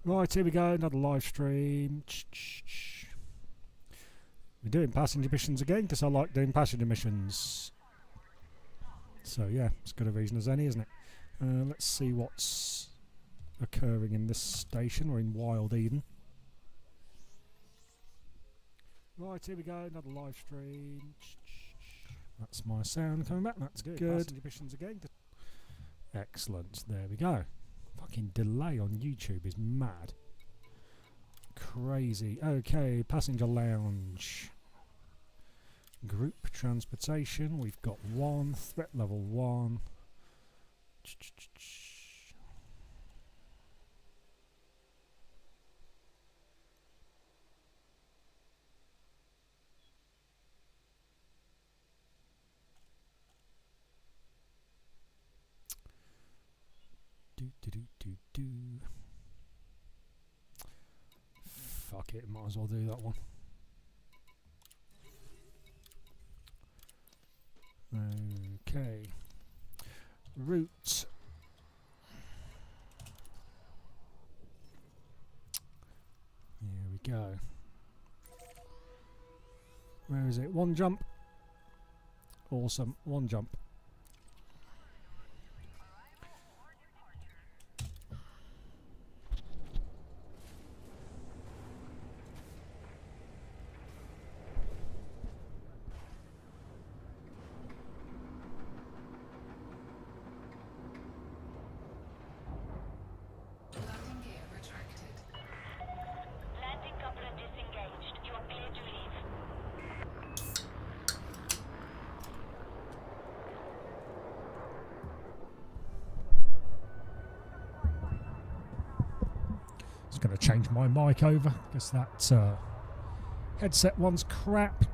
Right, here we go, another live stream. We're doing passenger missions again because I like doing passenger missions. So yeah, as good a reason as any, isn't it? Let's see what's occurring in this station. We're in Wild Eden. Right, here we go, another live stream. That's my sound coming back, that's good. Passenger missions again. Excellent, there we go. Fucking delay on YouTube is mad. Crazy. Okay, passenger lounge. Group transportation. We've got 1. Threat level 1. Fuck it, might as well do that one. Okay. Route. Here we go. Where is it? 1 jump. Awesome. 1 jump. Going to change my mic over because that headset one's crap,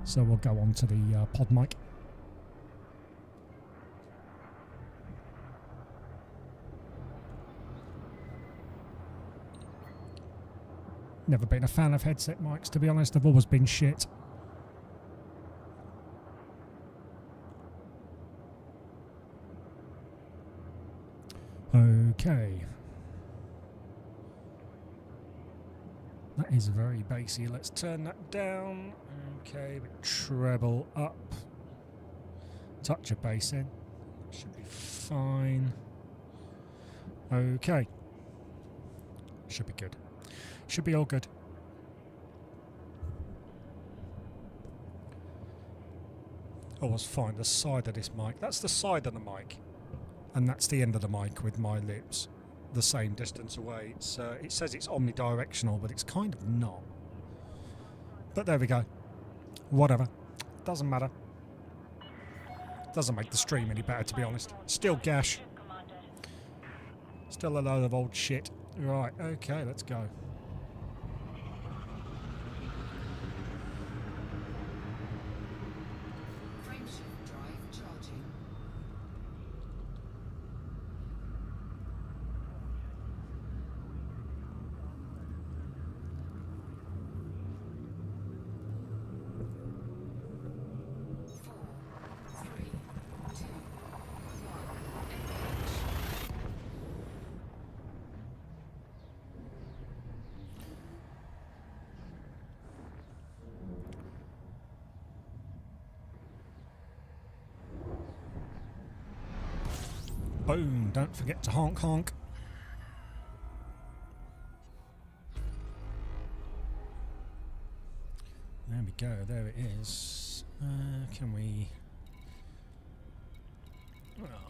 so we'll go on to the pod mic. Never been a fan of headset mics, to be honest. They've always been shit. Okay. That is very bassy. Let's turn that down. Okay, but treble up. Touch of bass in. Should be fine. Okay. Should be good. Should be all good. Always find the side of this mic. That's the side of the mic. And that's the end of the mic with my lips the same distance away. It says it's omnidirectional, but it's kind of not. But there we go. Whatever. Doesn't matter. Doesn't make the stream any better, to be honest. Still gash. Still a load of old shit. Right, okay, let's go. Boom, don't forget to honk honk. There we go, there it is. Can we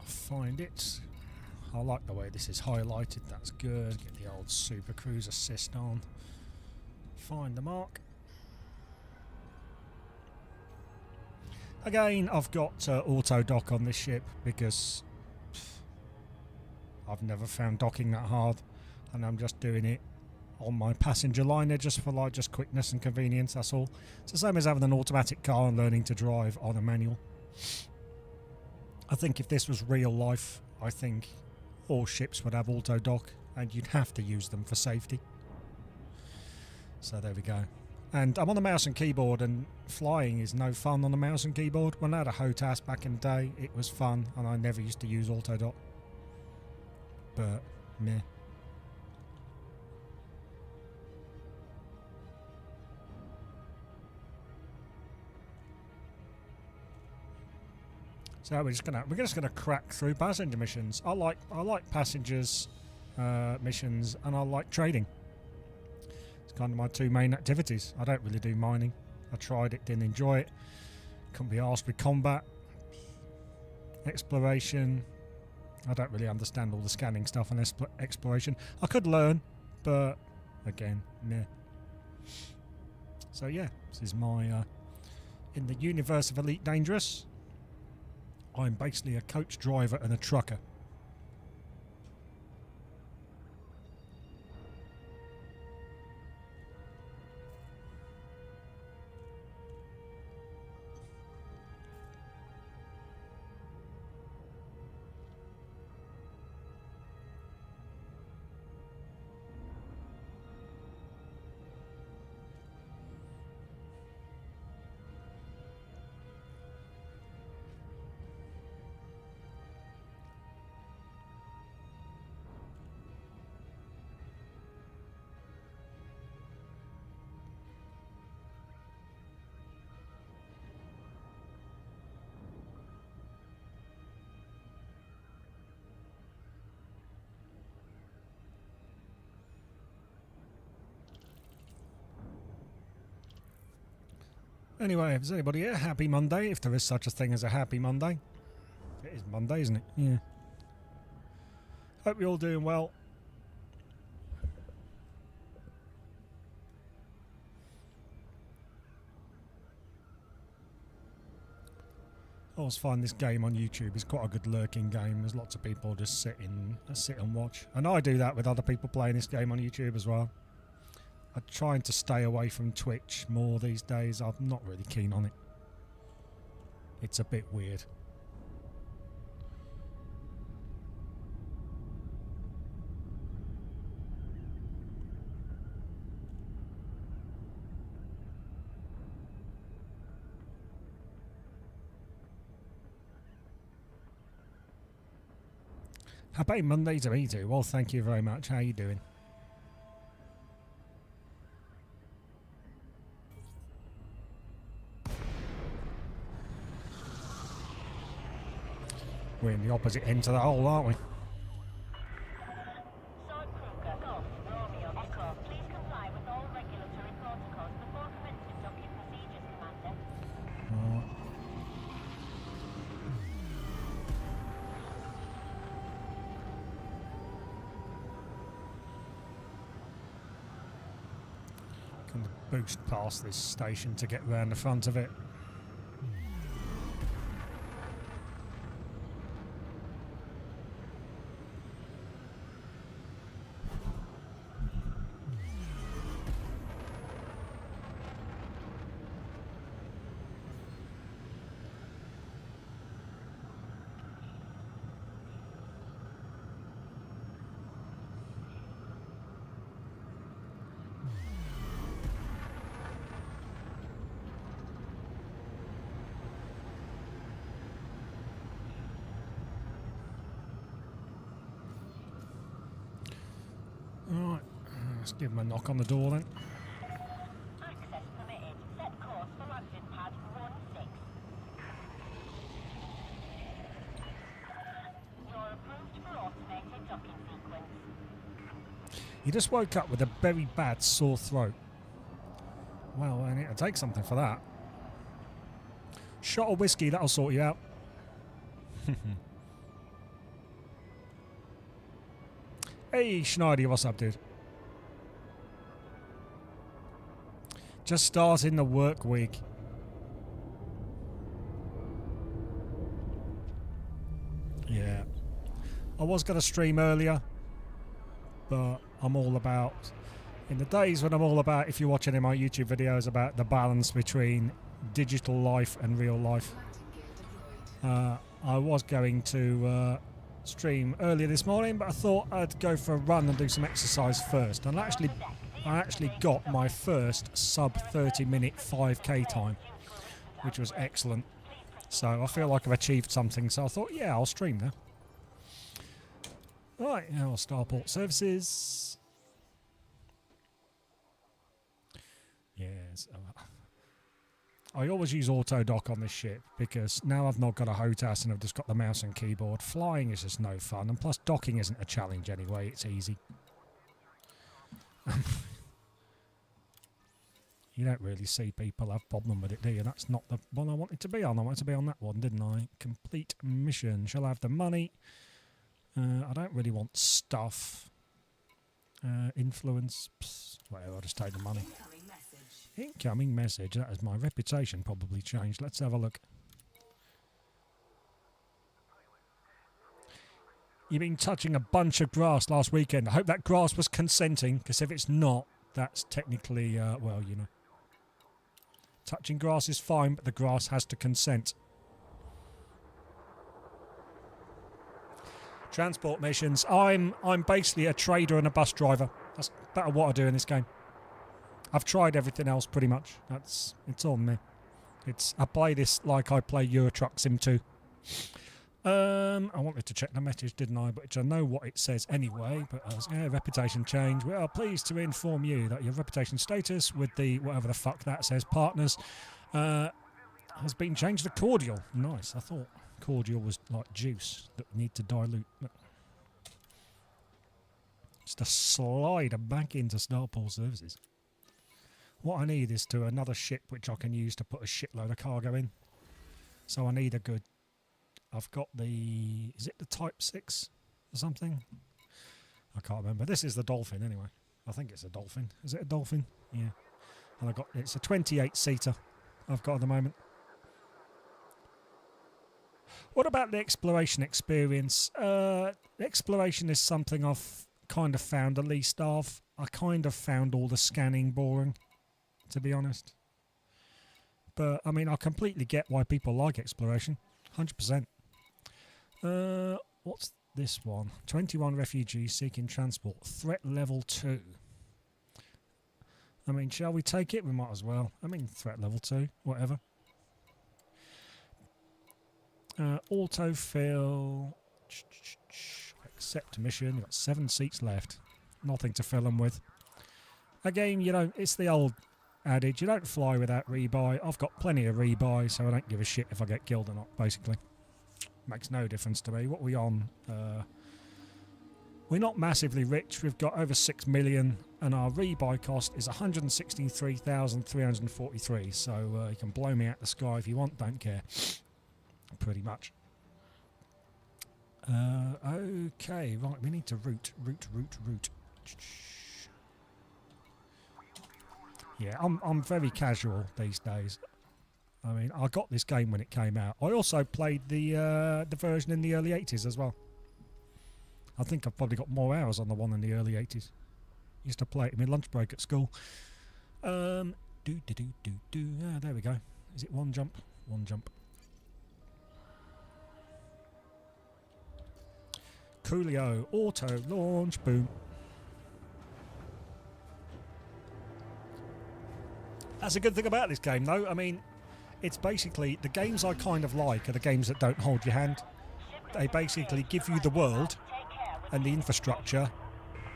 find it? I like the way this is highlighted, that's good. Get the old Super Cruise assist on. Find the mark. Again, I've got auto dock on this ship because I've never found docking that hard, and I'm just doing it on my passenger liner just for just quickness and convenience, that's all. It's the same as having an automatic car and learning to drive on a manual. I think if this was real life, I think all ships would have auto dock and you'd have to use them for safety. So there we go. And I'm on the mouse and keyboard, and flying is no fun on the mouse and keyboard. When I had a HOTAS back in the day, it was fun, and I never used to use auto dock. But, meh. So we're just gonna crack through passenger missions. I like passengers missions, and I like trading. It's kind of my two main activities. I don't really do mining. I tried it, didn't enjoy it. Couldn't be asked with combat, exploration. I don't really understand all the scanning stuff and exploration. I could learn, but again, meh. So yeah, this is my in the universe of Elite Dangerous. I'm basically a coach driver and a trucker. Anyway, if there's anybody here, happy Monday, if there is such a thing as a happy Monday. It is Monday, isn't it? Yeah. Hope you're all doing well. I always find this game on YouTube is quite a good lurking game. There's lots of people just sit and watch. And I do that with other people playing this game on YouTube as well. I'm trying to stay away from Twitch more these days. I'm not really keen on it. It's a bit weird. Happy Monday to me too. Well, thank you very much. How are you doing? We're in the opposite end of the hole, aren't we? Can boost past this station to get round the front of it. Alright, let's give him a knock on the door then. Access permitted. Set course for landing pad 16. You're approved for automated docking sequence. He just woke up with a very bad sore throat. Well, I need to take something for that. Shot of whiskey, that'll sort you out. Hey, Schneider, what's up, dude? Just starting the work week. Yeah. I was going to stream earlier, but I'm all about... In the days when I'm all about, if you're watching in my YouTube videos, about the balance between digital life and real life. I was going to... stream earlier this morning, but I thought I'd go for a run and do some exercise first. And I actually got my first sub 30-minute 5k time, which was excellent. So I feel like I've achieved something. So I thought, yeah, I'll stream now. Right, now Starport Services. Yes. I always use auto dock on this ship because now I've not got a HOTAS and I've just got the mouse and keyboard. Flying is just no fun, and plus docking isn't a challenge anyway, it's easy. You don't really see people have problem with it, do you? That's not the one I wanted to be on. I wanted to be on that one, didn't I? Complete mission. Shall I have the money? I don't really want stuff. Influence. Psst, whatever, I'll just take the money. Incoming message. That is my reputation probably changed. Let's have a look. You've been touching a bunch of grass last weekend. I hope that grass was consenting, because if it's not, that's technically, well, you know. Touching grass is fine, but the grass has to consent. Transport missions. I'm basically a trader and a bus driver. That's about what I do in this game. I've tried everything else pretty much. It's on me. I play this like I play Euro Truck Sim 2. I wanted to check the message, didn't I? But I know what it says anyway. But reputation change. We are pleased to inform you that your reputation status with the whatever the fuck that says partners has been changed to cordial. Nice. I thought cordial was like juice that we need to dilute. Just a slider back into Starport Services. What I need is another ship which I can use to put a shitload of cargo in. So I need a good... I've got the... Is it the Type 6 or something? I can't remember. This is the Dolphin anyway. I think it's a Dolphin. Is it a Dolphin? Yeah. And it's a 28-seater I've got at the moment. What about the exploration experience? Exploration is something I've kind of found the least of. I kind of found all the scanning boring, to be honest. But, I mean, I completely get why people like exploration. 100%. What's this one? 21 refugees seeking transport. Threat level 2. I mean, shall we take it? We might as well. I mean, threat level 2. Whatever. Autofill. Accept mission. You've got 7 seats left. Nothing to fill them with. Again, you know, it's the old adage. You don't fly without rebuy. I've got plenty of rebuy, so I don't give a shit if I get killed or not, basically. Makes no difference to me. What are we on? We're not massively rich. We've got over 6 million, and our rebuy cost is 163,343. So you can blow me out the sky if you want. Don't care. Pretty much. Okay, right. We need to route. Yeah, I'm very casual these days. I mean, I got this game when it came out. I also played the version in the early 80s as well. I think I've probably got more hours on the one in the early 80s. Used to play it in my lunch break at school. Ah, there we go. Is it one jump? One jump. Coolio, auto launch, boom. That's a good thing about this game, though. I mean, it's basically the games I kind of like are the games that don't hold your hand. They basically give you the world and the infrastructure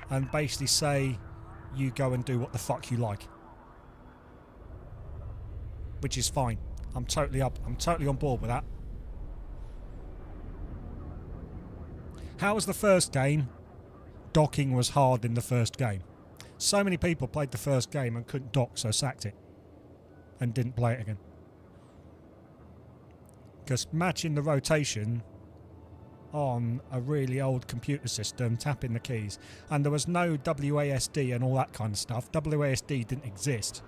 and basically say you go and do what the fuck you like. Which is fine. I'm totally on board with that. How was the first game? Docking was hard in the first game. So many people played the first game and couldn't dock, so sacked it. And didn't play it again. Because matching the rotation on a really old computer system, tapping the keys, and there was no WASD and all that kind of stuff. WASD didn't exist.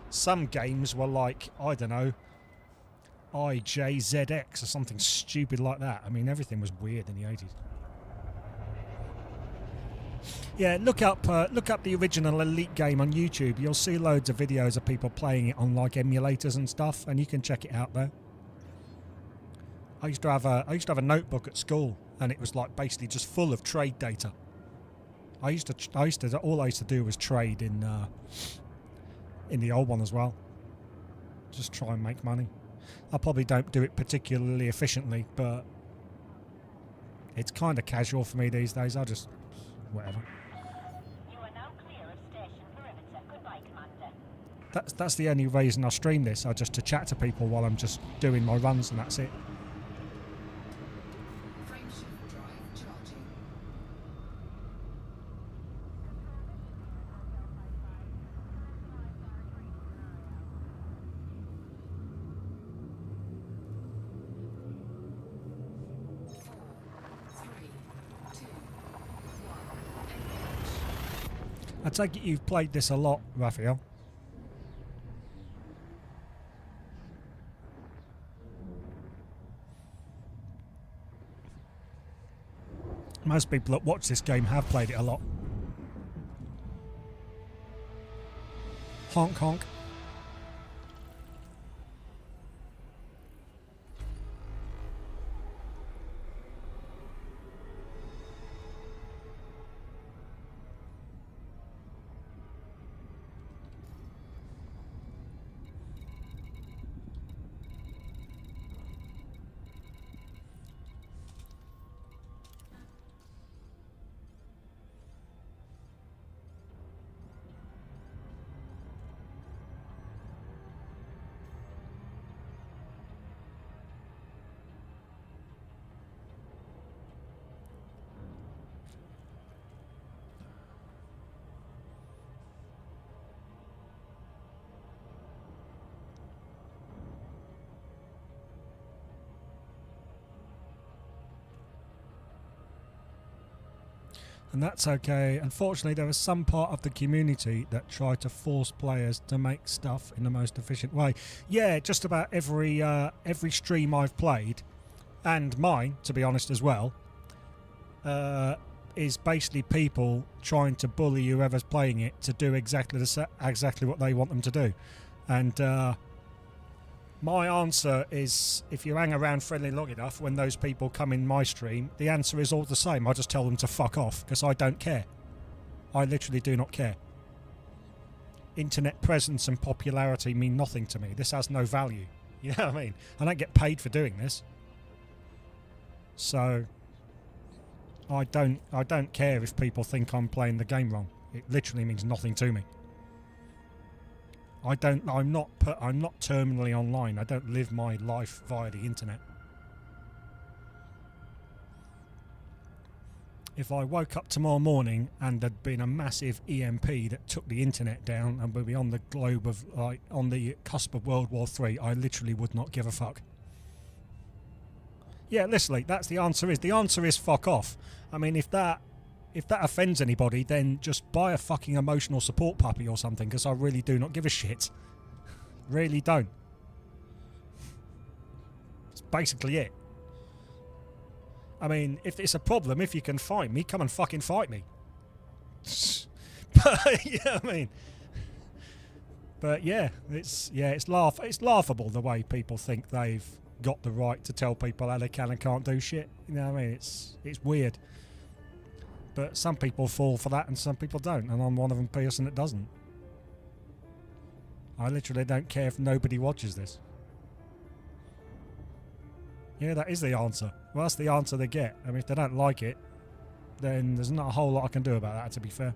Some games were like, I don't know, IJZX or something stupid like that. I mean, everything was weird in the 80s. Yeah, look up the original Elite game on YouTube. You'll see loads of videos of people playing it on like emulators and stuff, and you can check it out there. I used to have a notebook at school, and it was like basically just full of trade data. All I used to do was trade in the old one as well. Just try and make money. I probably don't do it particularly efficiently, but it's kind of casual for me these days. I just whatever. You are now clear of station perimeter. Goodbye, Commander. That's the only reason I stream this. I just to chat to people while I'm just doing my runs, and that's it. Frameshift drive charging. Four, three, two, one. Engage. I take it you've played this a lot, Raphael. Most people that watch this game have played it a lot. Honk honk. And that's okay. Unfortunately, there is some part of the community that try to force players to make stuff in the most efficient way. Yeah, just about every stream I've played, and mine, to be honest as well, is basically people trying to bully whoever's playing it to do exactly what they want them to do. And my answer is, if you hang around friendly long enough, when those people come in my stream, the answer is all the same. I just tell them to fuck off, because I don't care. I literally do not care. Internet presence and popularity mean nothing to me. This has no value. You know what I mean? I don't get paid for doing this. So I don't care if people think I'm playing the game wrong. It literally means nothing to me. I'm not terminally online. I don't live my life via the internet. If I woke up tomorrow morning and there'd been a massive EMP that took the internet down and we'd be on the globe of, like, on the cusp of World War III, I literally would not give a fuck. Yeah, literally, that's the answer is. The answer is fuck off. I mean, if that offends anybody, then just buy a fucking emotional support puppy or something, because I really do not give a shit. Really don't. That's basically it. I mean, if it's a problem, if you can fight me, come and fucking fight me. But, you know what I mean? But yeah, it's laughable the way people think they've got the right to tell people how they can and can't do shit. You know what I mean? It's weird. But some people fall for that and some people don't, and I'm one of them person that doesn't. I literally don't care if nobody watches this. Yeah, that is the answer. Well, that's the answer they get. I mean, if they don't like it, then there's not a whole lot I can do about that, to be fair.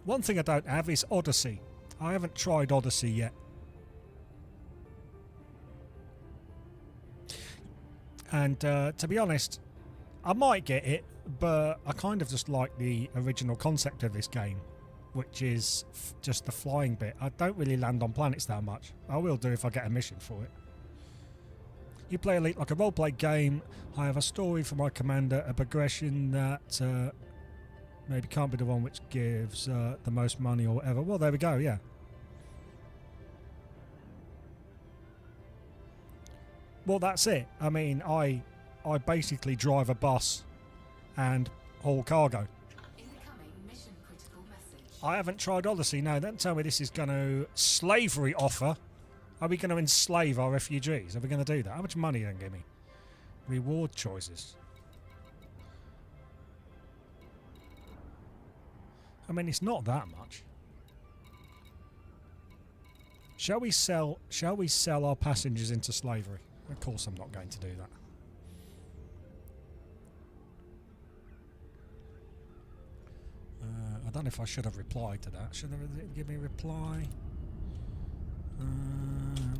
One thing I don't have is Odyssey. I haven't tried Odyssey yet. And to be honest, I might get it, but I kind of just like the original concept of this game, which is just the flying bit. I don't really land on planets that much. I will do if I get a mission for it. You play Elite like a role-play game. I have a story for my commander, a progression that maybe can't be the one which gives the most money or whatever. Well, there we go, yeah. Well, that's it. I mean, I basically drive a bus and haul cargo. Incoming mission critical message. I haven't tried Odyssey. No, don't tell me this is going to... Slavery offer. Are we going to enslave our refugees? Are we going to do that? How much money are they going to give me? Reward choices. I mean, it's not that much. Shall we sell our passengers into slavery? Of course I'm not going to do that. don't know if I should have replied to that. Should have give me a reply?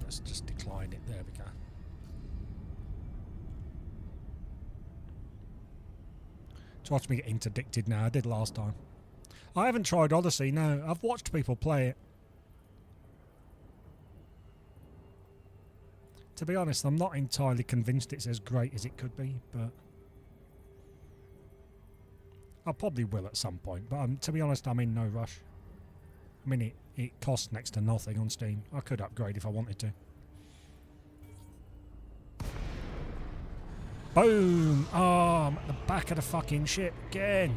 Let's just decline it. There we go. Just watch me get interdicted now. I did last time. I haven't tried Odyssey, no. I've watched people play it. To be honest, I'm not entirely convinced it's as great as it could be, but I probably will at some point. But to be honest, I'm in no rush. I mean, it costs next to nothing on Steam. I could upgrade if I wanted to. Boom! Oh, I'm at the back of the fucking ship again.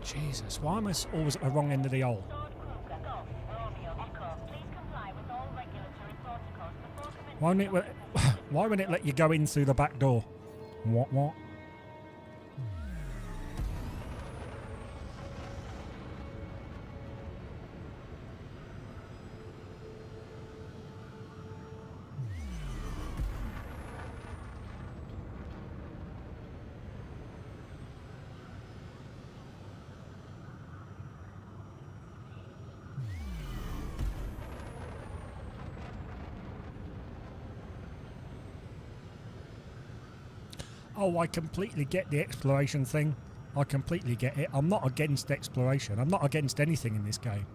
Jesus, why am I always at the wrong end of the hole? Sword Kruger, Golf, Romeo, Echo. Please comply with all regulatory protocols before commencing. Why wouldn't it let you go in through the back door? What? Oh, I completely get the exploration thing. I completely get it. I'm not against exploration. I'm not against anything in this game.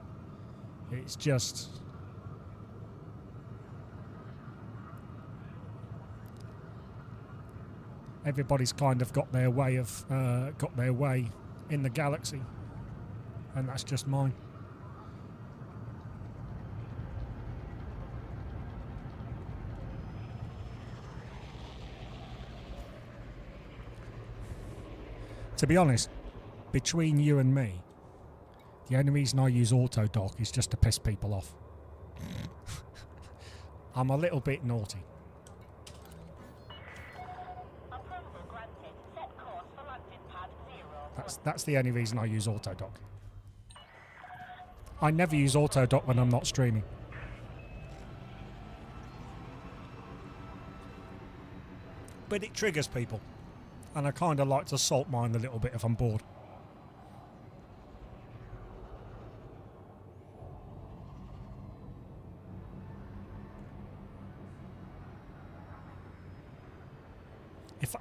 It's just... everybody's kind of got their way in the galaxy. And that's just mine. To be honest, between you and me, the only reason I use AutoDock is just to piss people off. I'm a little bit naughty. Approval granted. Set course for landing pad 0. That's the only reason I use AutoDock. I never use AutoDock when I'm not streaming. But it triggers people. And I kind of like to salt mine a little bit if I'm bored.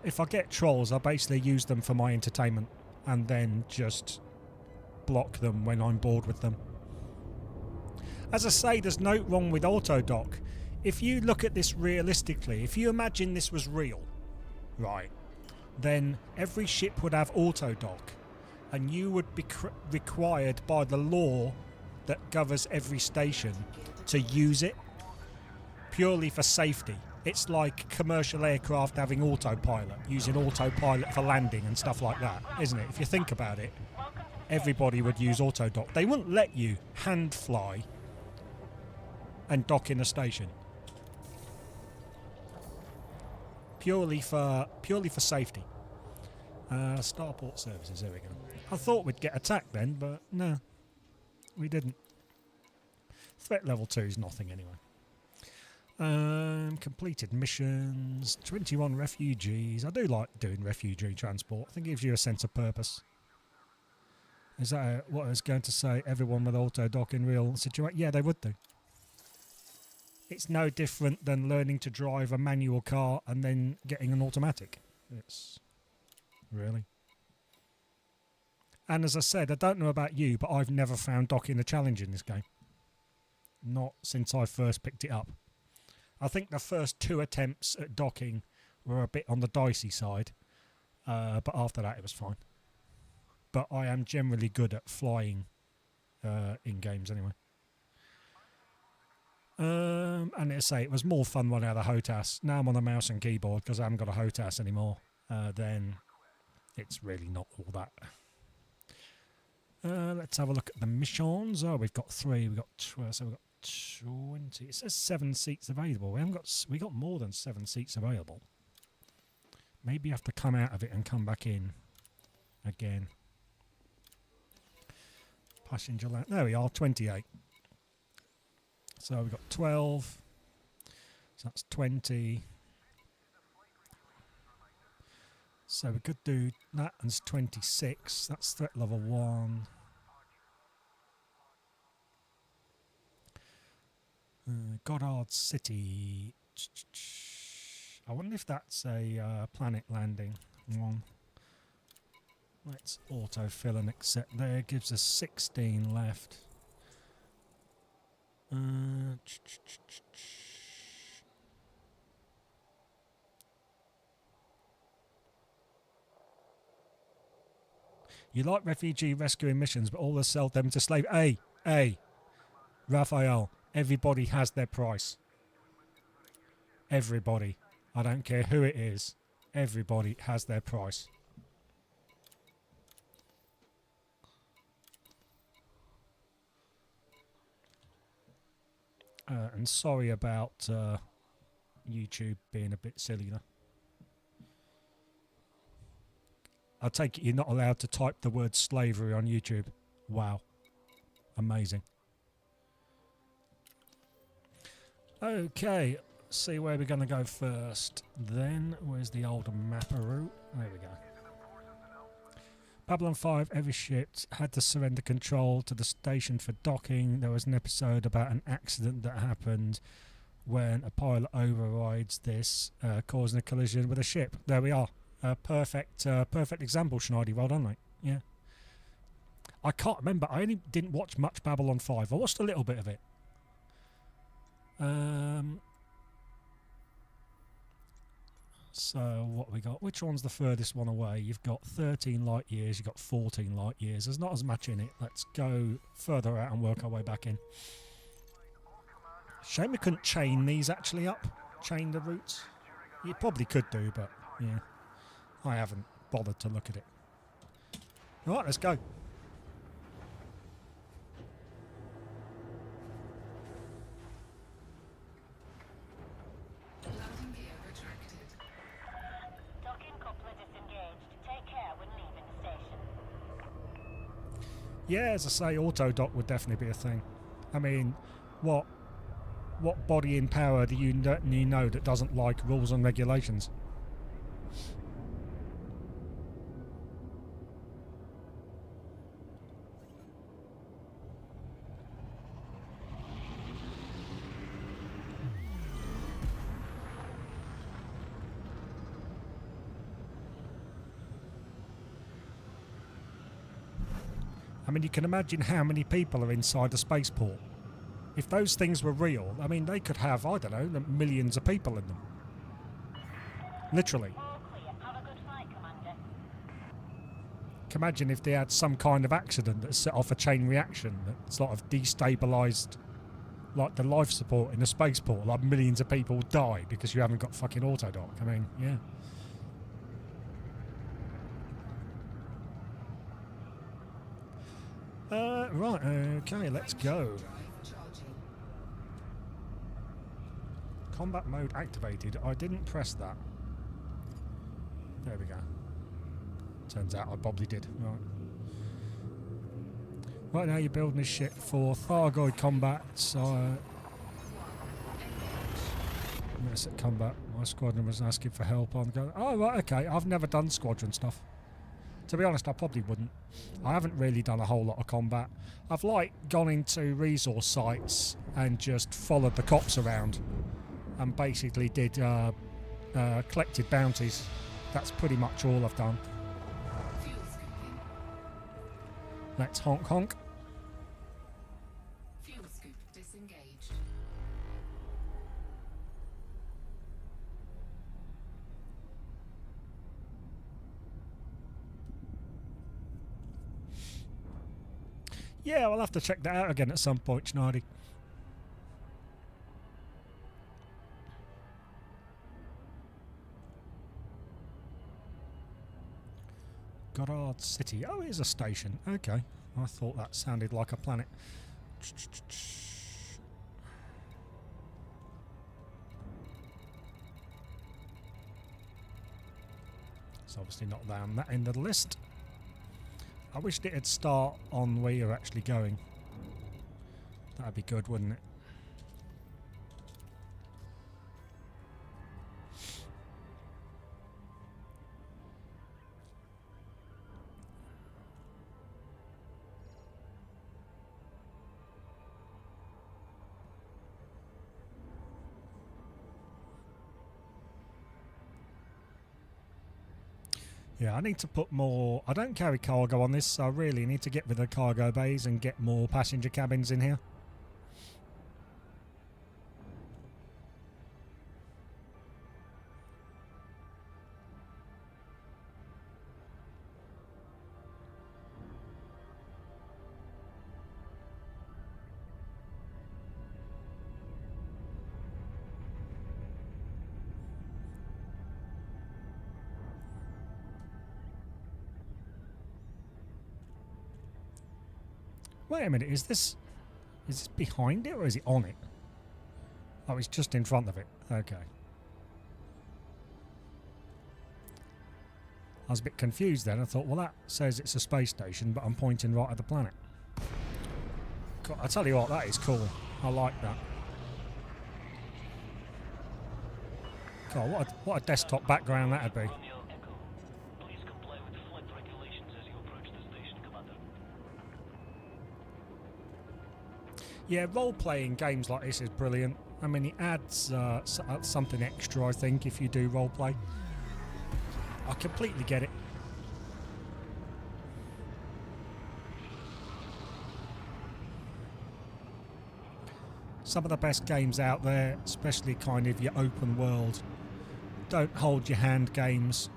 If I get trolls, I basically use them for my entertainment and then just block them when I'm bored with them. As I say, there's no wrong with AutoDock. If you look at this realistically, if you imagine this was real, right, then every ship would have AutoDock, and you would be required by the law that governs every station to use it purely for safety. It's like commercial aircraft having autopilot, using autopilot for landing and stuff like that, isn't it? If you think about it, everybody would use AutoDock. They wouldn't let you hand fly and dock in a station. Purely for safety. Starport services, there we go. I thought we'd get attacked then, but no, we didn't. Threat level 2 is nothing anyway. Completed missions, 21 refugees. I do like doing refugee transport. I think it gives you a sense of purpose. Is that what I was going to say? Everyone with AutoDock in real situation? Yeah, they would do. It's no different than learning to drive a manual car and then getting an automatic. It's really. And as I said, I don't know about you, but I've never found docking a challenge in this game. Not since I first picked it up. I think the first 2 attempts at docking were a bit on the dicey side, but after that it was fine. But I am generally good at flying in games anyway. And let's say it was more fun when I had a HOTAS. Now I'm on a mouse and keyboard because I haven't got a HOTAS anymore. Then it's really not all that. Let's have a look at the missions. Oh, we've got 3. We've got 12, so we've got 20. It says 7 seats available. We got more than 7 seats available. Maybe you have to come out of it and come back in again. Passenger lounge. There we are, 28. So we've got 12. So that's 20. So we could do that, and it's 26. That's threat level 1. Goddard City. I wonder if that's a planet landing one. Let's autofill and accept there. Gives us 16 left. You like refugee rescuing missions, but always sell them to slave. Hey, Raphael, everybody has their price. Everybody. I don't care who it is. Everybody has their price. And sorry about YouTube being a bit silly there. I take it you're not allowed to type the word slavery on YouTube. Wow. Amazing. Okay, see where we're going to go first. Then, where's the old Mapperoo? There we go. Babylon 5, every ship had to surrender control to the station for docking. There was an episode about an accident that happened when a pilot overrides this, causing a collision with a ship. There we are. Perfect example, Schneidy. Well done, mate. Yeah. I can't remember. I only didn't watch much Babylon 5. I watched a little bit of it. So what we got? Which one's the furthest one away? You've got 13 light years. You've got 14 light years. There's not as much in it. Let's go further out and work our way back in. Shame we couldn't chain these actually up. Chain the routes. You probably could do, but yeah. I haven't bothered to look at it. Right, let's go. Landing gear retracted. Docking coupler disengaged. Take care when leaving the station. Yeah, as I say, auto dock would definitely be a thing. I mean, what body in power do you know that doesn't like rules and regulations? I mean, you can imagine how many people are inside a spaceport. If those things were real, I mean, they could have, I don't know, millions of people in them. Literally. All clear. Have a good flight, Commander. Can imagine if they had some kind of accident that set off a chain reaction that sort of destabilised, like, the life support in a spaceport. Like, millions of people die because you haven't got fucking autodock. I mean, yeah. Right, okay, let's go. Drive charging. Combat mode activated. I didn't press that. There we go. Turns out I probably did. Right. Right now you're building this ship for Thargoid combat. So, yes, at combat. My squadron was asking for help on go. Oh, right, okay. I've never done squadron stuff. To be honest, I probably wouldn't. I haven't really done a whole lot of combat. I've gone into resource sites and just followed the cops around and basically did collected bounties. That's pretty much all I've done. Fuel scooping. Let's honk honk. Fuel scoop disengaged. Yeah, I'll have to check that out again at some point, Schneidy. Goddard City. Oh, it is a station. Okay. I thought that sounded like a planet. It's obviously not down that end of the list. I wished it'd start on where you're actually going. That'd be good, wouldn't it? Yeah, I need to put more... I don't carry cargo on this, so I really need to get rid of the cargo bays and get more passenger cabins in here. Wait a minute, is this behind it or is it on it? Oh, it's just in front of it. Okay. I was a bit confused then. I thought, well, that says it's a space station, but I'm pointing right at the planet. God, I tell you what, that is cool. I like that. God, what a desktop background that'd be. Romeo Echo. Please comply with flight regulations as you approach the station, Commander. Yeah, role-playing games like this is brilliant. I mean, it adds something extra, I think, if you do role-play. I completely get it. Some of the best games out there, especially kind of your open world, don't hold your hand games,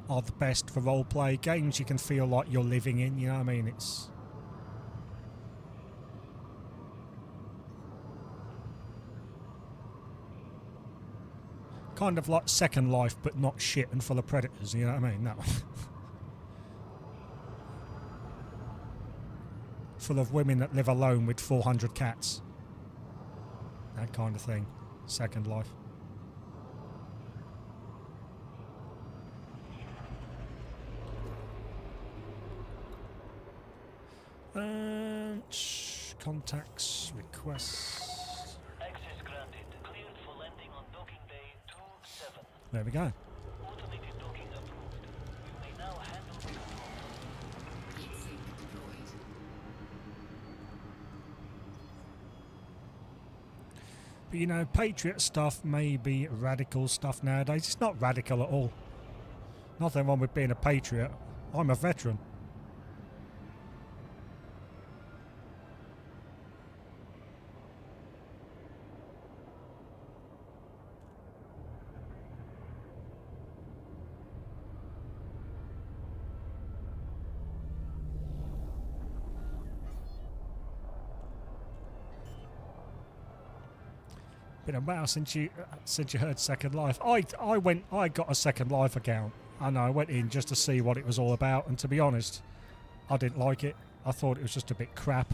are the best for role-play. Games you can feel like you're living in, you know what I mean? It's... kind of like Second Life, but not shit and full of predators, you know what I mean? That one. Full of women that live alone with 400 cats. That kind of thing. Second Life. Contacts, requests. Access granted. Cleared for landing on docking bay 27. There we go. Automated docking approved. You may now handle the control. Heat sink deployed. But you know, Patriot stuff may be radical stuff nowadays. It's not radical at all. Nothing wrong with being a Patriot. I'm a veteran. Been a while since you heard Second Life. I got a Second Life account and I went in just to see what it was all about, and to be honest, I didn't like it. I thought it was just a bit crap.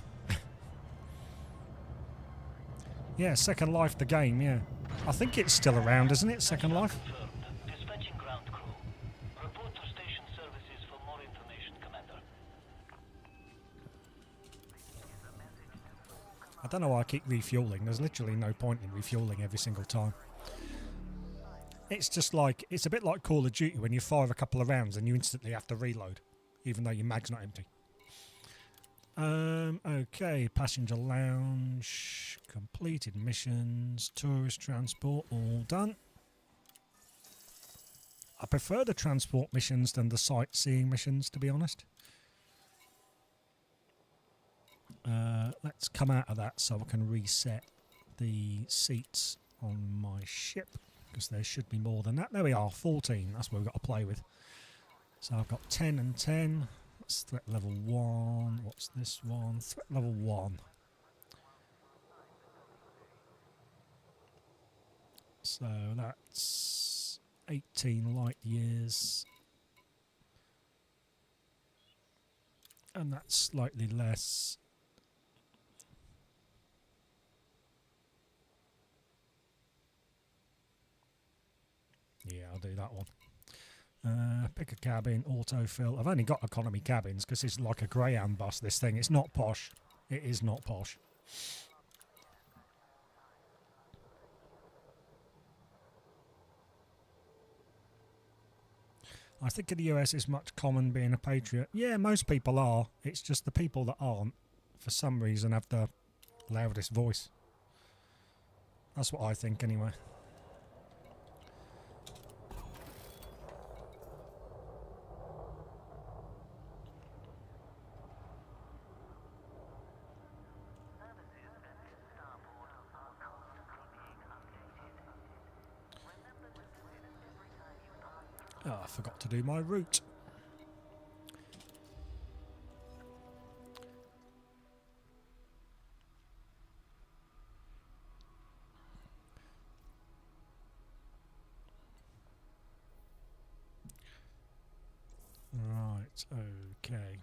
Yeah, Second Life the game, yeah. I think it's still around, isn't it, Second Life? Confirmed. Dispatching ground crew. Report to station services for more information, Commander. I don't know why I keep refueling. There's literally no point in refueling every single time. It's just like, it's a bit like Call of Duty when you fire a couple of rounds and you instantly have to reload, even though your mag's not empty. Okay, passenger lounge, completed missions, tourist transport, all done. I prefer the transport missions than the sightseeing missions, to be honest. Let's come out of that so I can reset the seats on my ship, because there should be more than that. There we are, 14. That's what we've got to play with. So I've got 10 and 10. That's threat level 1. What's this one? Threat level 1. So that's 18 light years. And that's slightly less. Yeah, I'll do that one. Pick a cabin, autofill. I've only got economy cabins because it's like a Greyhound bus, this thing. It's not posh. It is not posh. I think in the US it's much common being a patriot. Yeah, most people are. It's just the people that aren't, for some reason, have the loudest voice. That's what I think anyway. Oh, I forgot to do my route. Right, okay.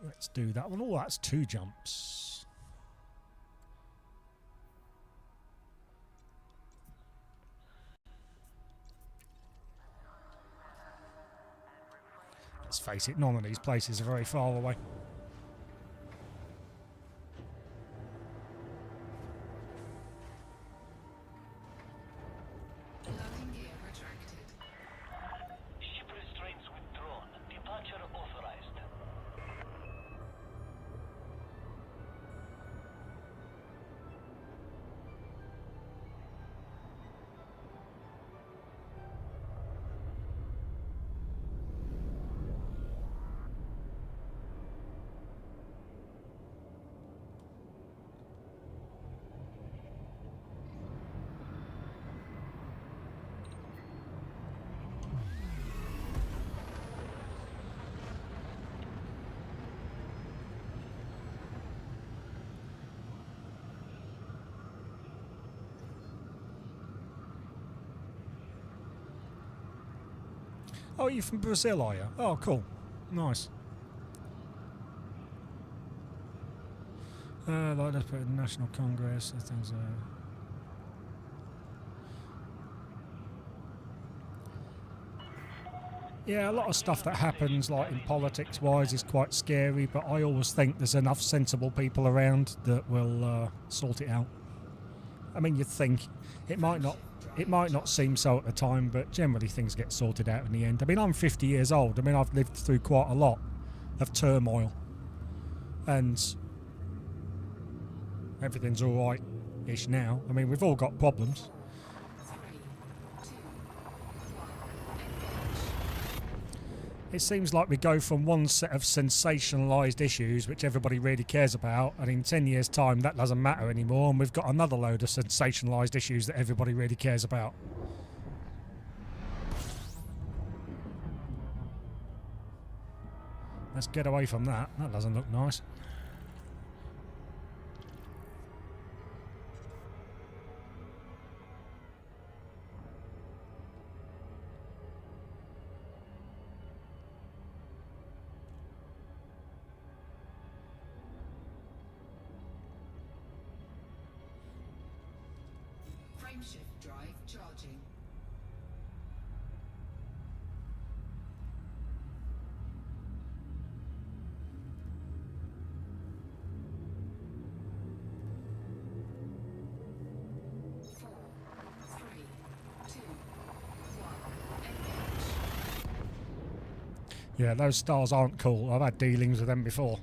Let's do that one. Oh, that's 2 jumps. Let's face it, none of these places are very far away. Landing gear retracted. Ship restraints withdrawn. Departure authorized. Oh, you're from Brazil, are you? Oh, cool. Nice. Like let's put it in National Congress. Things Yeah, a lot of stuff that happens, like in politics-wise, is quite scary. But I always think there's enough sensible people around that will sort it out. I mean, you'd think it might not seem so at the time, but generally things get sorted out in the end. I mean, I'm 50 years old. I mean, I've lived through quite a lot of turmoil, and everything's all right-ish now. I mean, we've all got problems. 3, 2, 1. Engage. It seems like we go from one set of sensationalised issues, which everybody really cares about, and in 10 years' time that doesn't matter anymore, and we've got another load of sensationalised issues that everybody really cares about. Let's get away from that. That doesn't look nice. Frameshift drive charging. Four, three, two, one. Engage. Yeah, those stars aren't cool. I've had dealings with them before.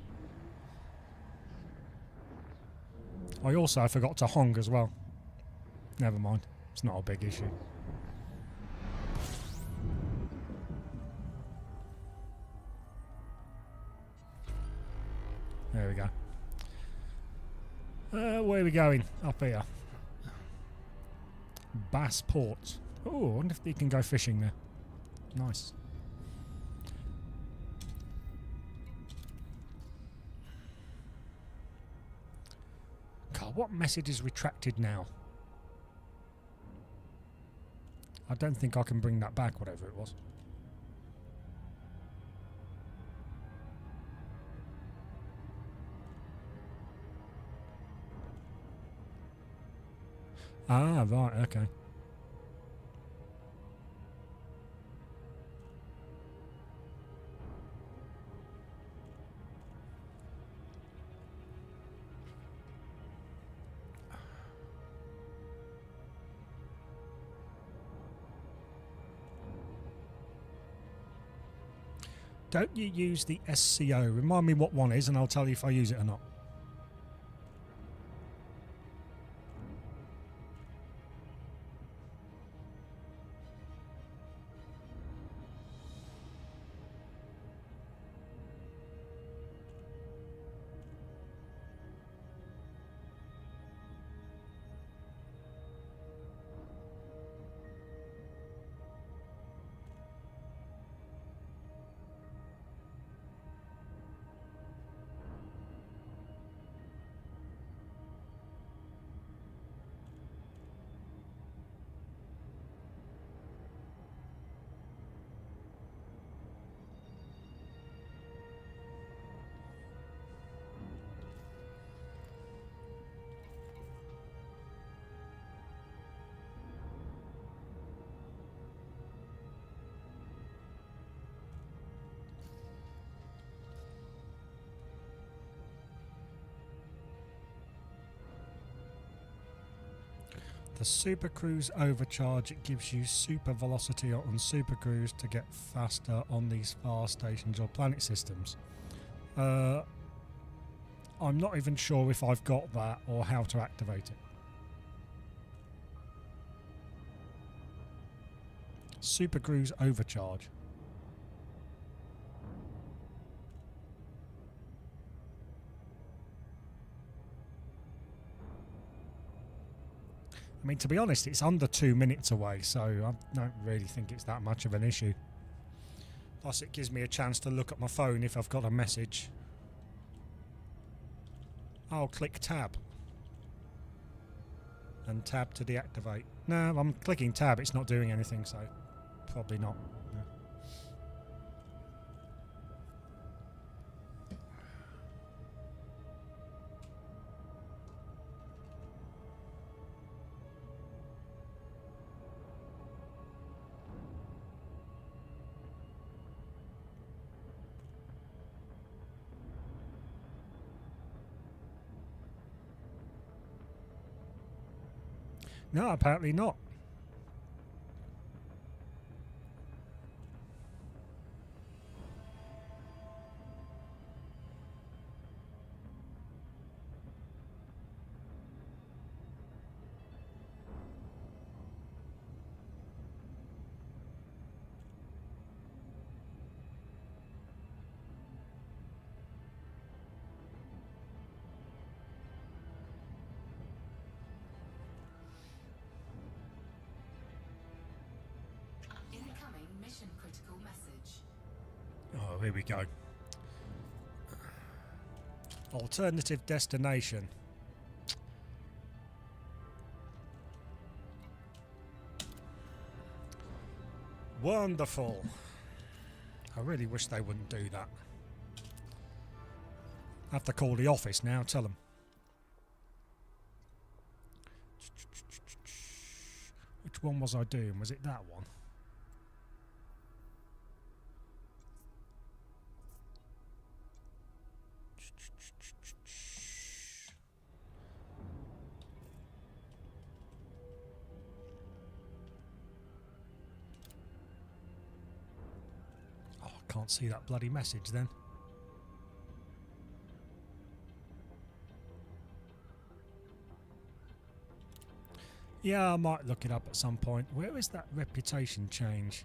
I also forgot to honk as well. Never mind. It's not a big issue. There we go. Where are we going? Up here. Bass Port. Oh, I wonder if you can go fishing there. Nice. God, what message is retracted now? I don't think I can bring that back, whatever it was. Ah, right, okay. Don't you use the SCO? Remind me what one is and I'll tell you if I use it or not. Super Cruise Overcharge, it gives you super velocity on Super Cruise to get faster on these far stations or planet systems. I'm not even sure if I've got that or how to activate it. Super Cruise Overcharge. I mean, to be honest, it's under 2 minutes away, so I don't really think it's that much of an issue. Plus, it gives me a chance to look at my phone if I've got a message. I'll click tab. And tab to deactivate. No, I'm clicking tab, it's not doing anything, so probably not. No. No, apparently not. Incoming mission critical message. Oh, here we go. Alternative destination. Wonderful. I really wish they wouldn't do that. I have to call the office now, tell them. Which one was I doing? Was it that one? Oh, I can't see that bloody message then. Yeah, I might look it up at some point. Where is that reputation change?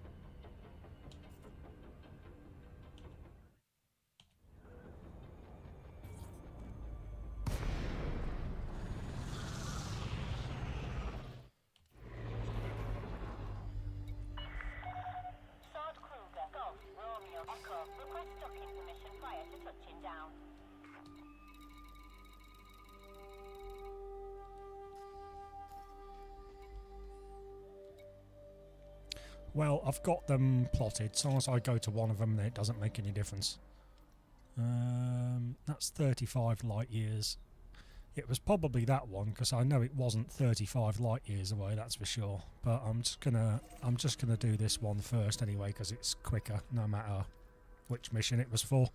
Sword Kruger, Golf, Romeo, Echo. Request docking permission prior to touching down. Well, I've got them plotted. So as I go to one of them, then it doesn't make any difference. That's 35 light years. It was probably that one because I know it wasn't 35 light years away. That's for sure. But I'm just gonna do this one first anyway because it's quicker, no matter which mission it was for.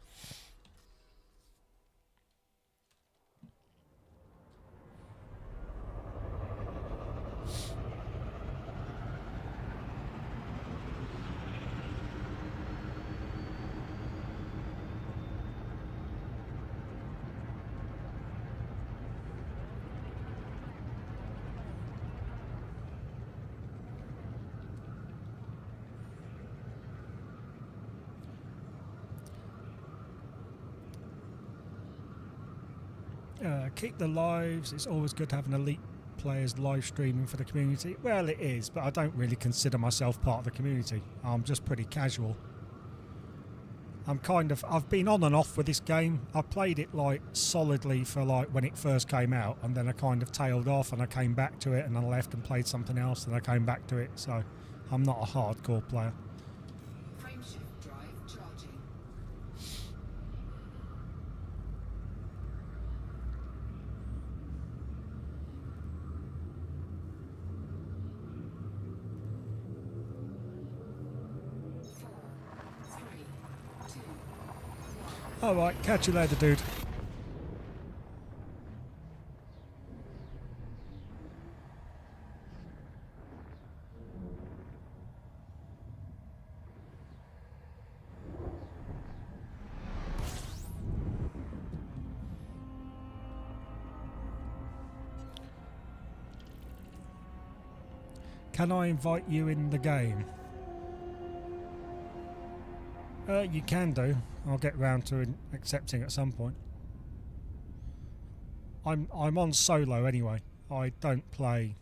Keep the lives. It's always good having elite players live streaming for the community. Well, it is, but I don't really consider myself part of the community. I'm just pretty casual. I've been on and off with this game. I played it like solidly for like when it first came out, and then I kind of tailed off and I came back to it and I left and played something else and I came back to it. So I'm not a hardcore player. Frameshift drive charging. Alright, catch you later, dude. Can I invite you in the game? You can do. I'll get round to accepting at some point. I'm on solo anyway. I don't play.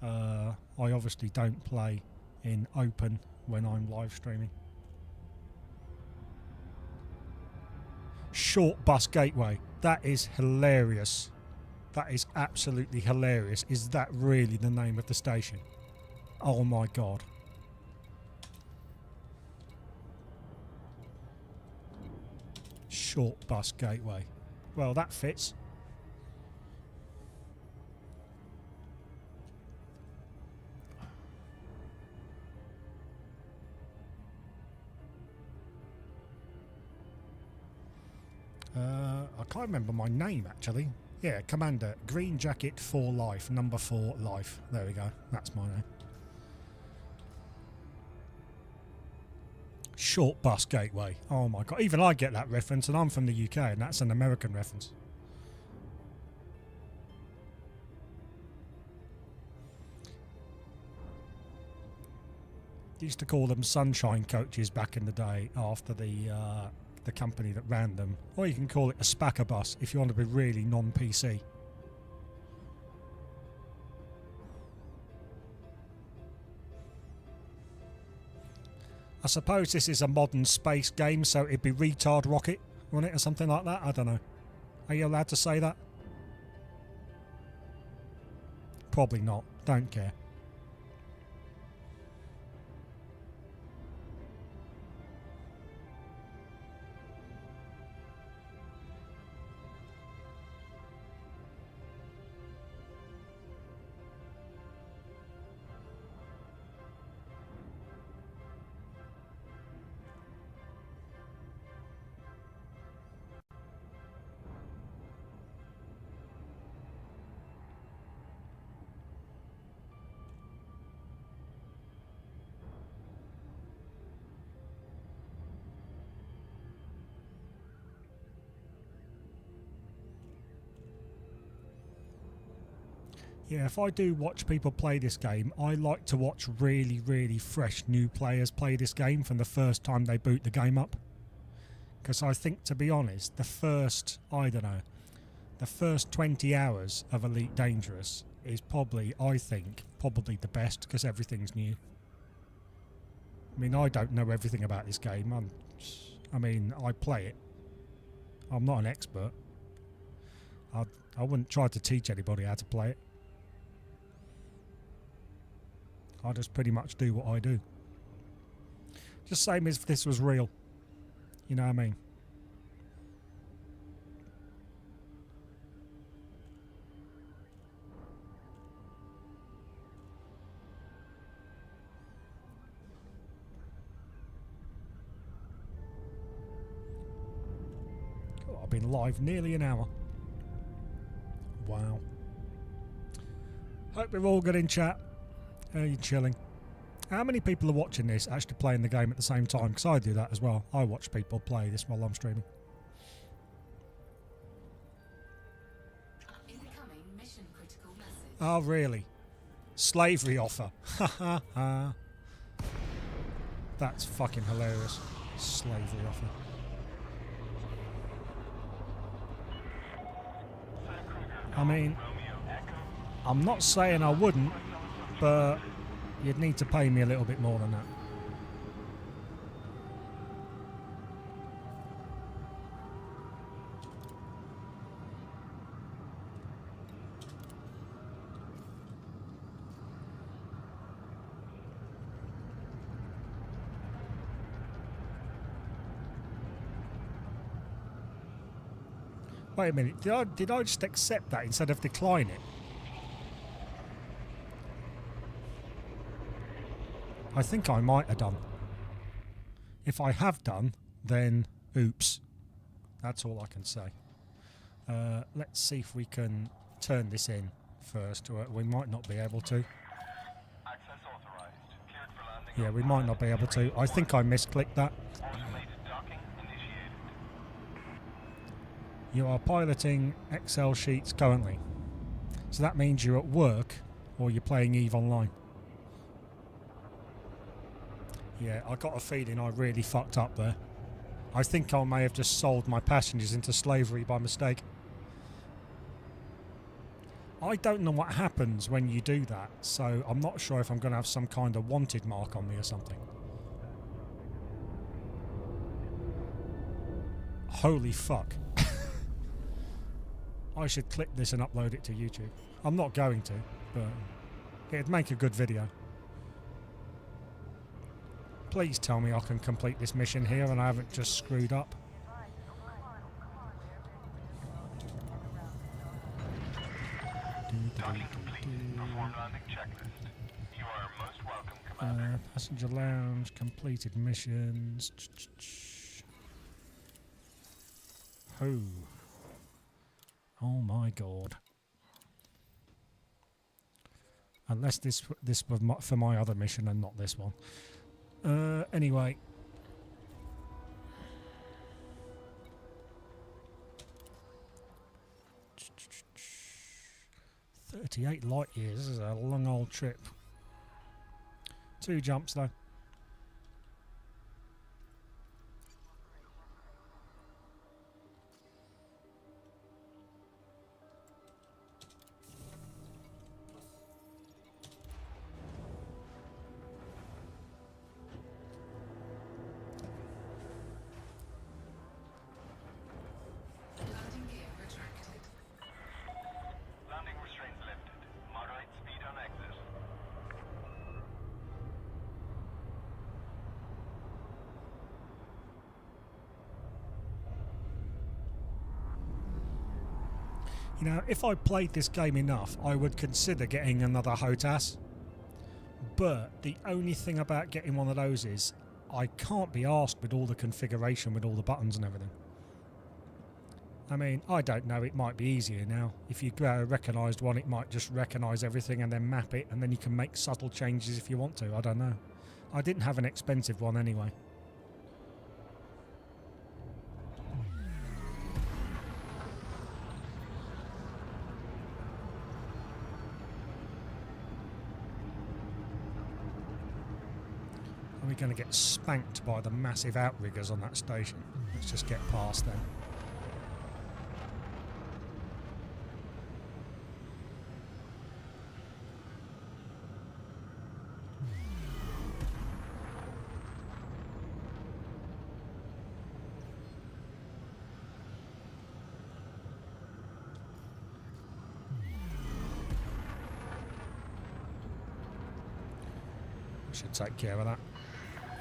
I obviously don't play in open when I'm live streaming. Short Bus Gateway. That is hilarious. That is absolutely hilarious. Is that really the name of the station? Oh my god. Short Bus Gateway. Well, that fits. I can't remember my name actually. Yeah, Commander. Green Jacket for Life. Number 4 Life. There we go. That's my name. Short Bus Gateway. Oh my god. Even I get that reference, and I'm from the UK, and that's an American reference. Used to call them sunshine coaches back in the day after the company that ran them. Or you can call it a spacker bus if you want to be really non-PC. I suppose this is a modern space game, so it'd be Retard Rocket, wouldn't it, or something like that? I don't know. Are you allowed to say that? Probably not. Don't care. Yeah, if I do watch people play this game, I like to watch really, really fresh new players play this game from the first time they boot the game up. Because I think, to be honest, the first 20 hours of Elite Dangerous is probably, I think, probably the best because everything's new. I mean, I don't know everything about this game. I play it. I'm not an expert. I wouldn't try to teach anybody how to play it. I just pretty much do what I do. Just same as if this was real. You know what I mean? Oh, I've been live nearly an hour. Wow. Hope we're all good in chat. Are you chilling? How many people are watching this actually playing the game at the same time? Because I do that as well. I watch people play this while I'm streaming. Incoming mission critical message. Oh, really? Slavery offer. Ha ha ha. That's fucking hilarious. Slavery offer. I mean, I'm not saying I wouldn't, but you'd need to pay me a little bit more than that. Wait a minute, did I just accept that instead of decline it? I think I might have done. If I have done, then oops. That's all I can say. Let's see if we can turn this in first. We might not be able to. Access authorized. Cleared for landing. Yeah, we might not be able to. I think I misclicked that. Automated docking initiated. You are piloting Excel sheets currently. So that means you're at work or you're playing EVE Online. Yeah, I got a feeling I really fucked up there. I think I may have just sold my passengers into slavery by mistake. I don't know what happens when you do that, so I'm not sure if I'm going to have some kind of wanted mark on me or something. Holy fuck. I should clip this and upload it to YouTube. I'm not going to, but it'd make a good video. Please tell me I can complete this mission here and I haven't just screwed up. Docking complete. Perform landing checklist. You are most welcome, Commander. Passenger lounge, completed missions. Oh. Oh my god. Unless this was for my other mission and not this one. Anyway. "38 light years. This is a long old trip. 2 jumps though. Landing gear retracted. Landing restraints lifted. Moderate speed on exit. You know, if I played this game enough, I would consider getting another HOTAS. But the only thing about getting one of those is I can't be asked with all the configuration, with all the buttons and everything. I mean, I don't know, it might be easier now. If you recognised one, it might just recognise everything and then map it, and then you can make subtle changes if you want to. I don't know. I didn't have an expensive one anyway. Are we going to get spanked by the massive outriggers on that station? Let's just get past them. Should take care of that.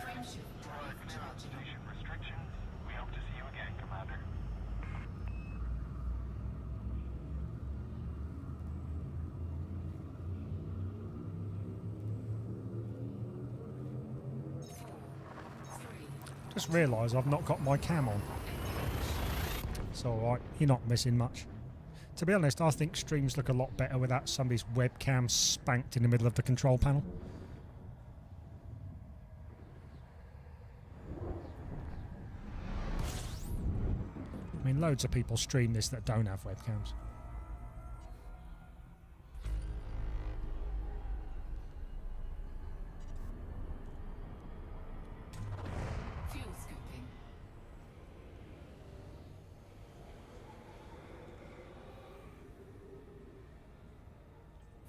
Frameshift drive charging. Station restrictions. We hope to see you again, Commander. Just realised I've not got my cam on. It's alright, you're not missing much. To be honest, I think streams look a lot better without somebody's webcam spanked in the middle of the control panel. I mean, loads of people stream this that don't have webcams. Fuel scooping.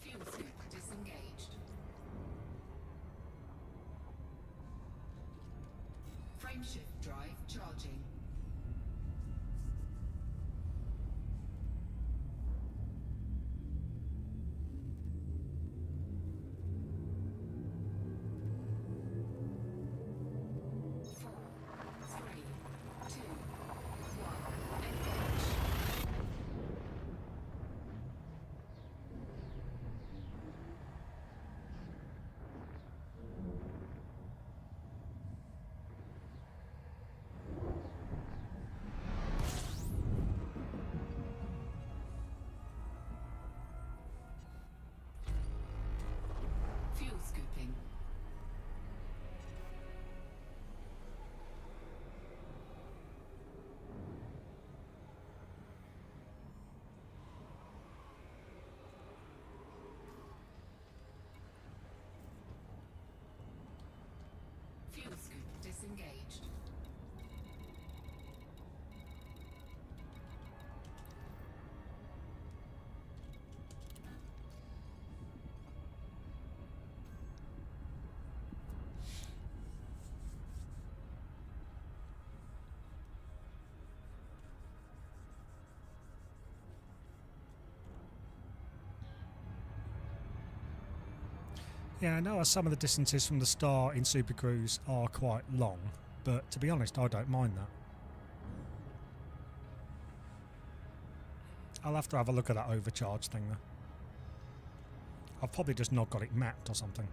Fuel scoop disengaged. Frameshift drive charging. Yeah, I know some of the distances from the star in Super Cruise are quite long, but to be honest, I don't mind that. I'll have to have a look at that overcharge thing though. I've probably just not got it mapped or something.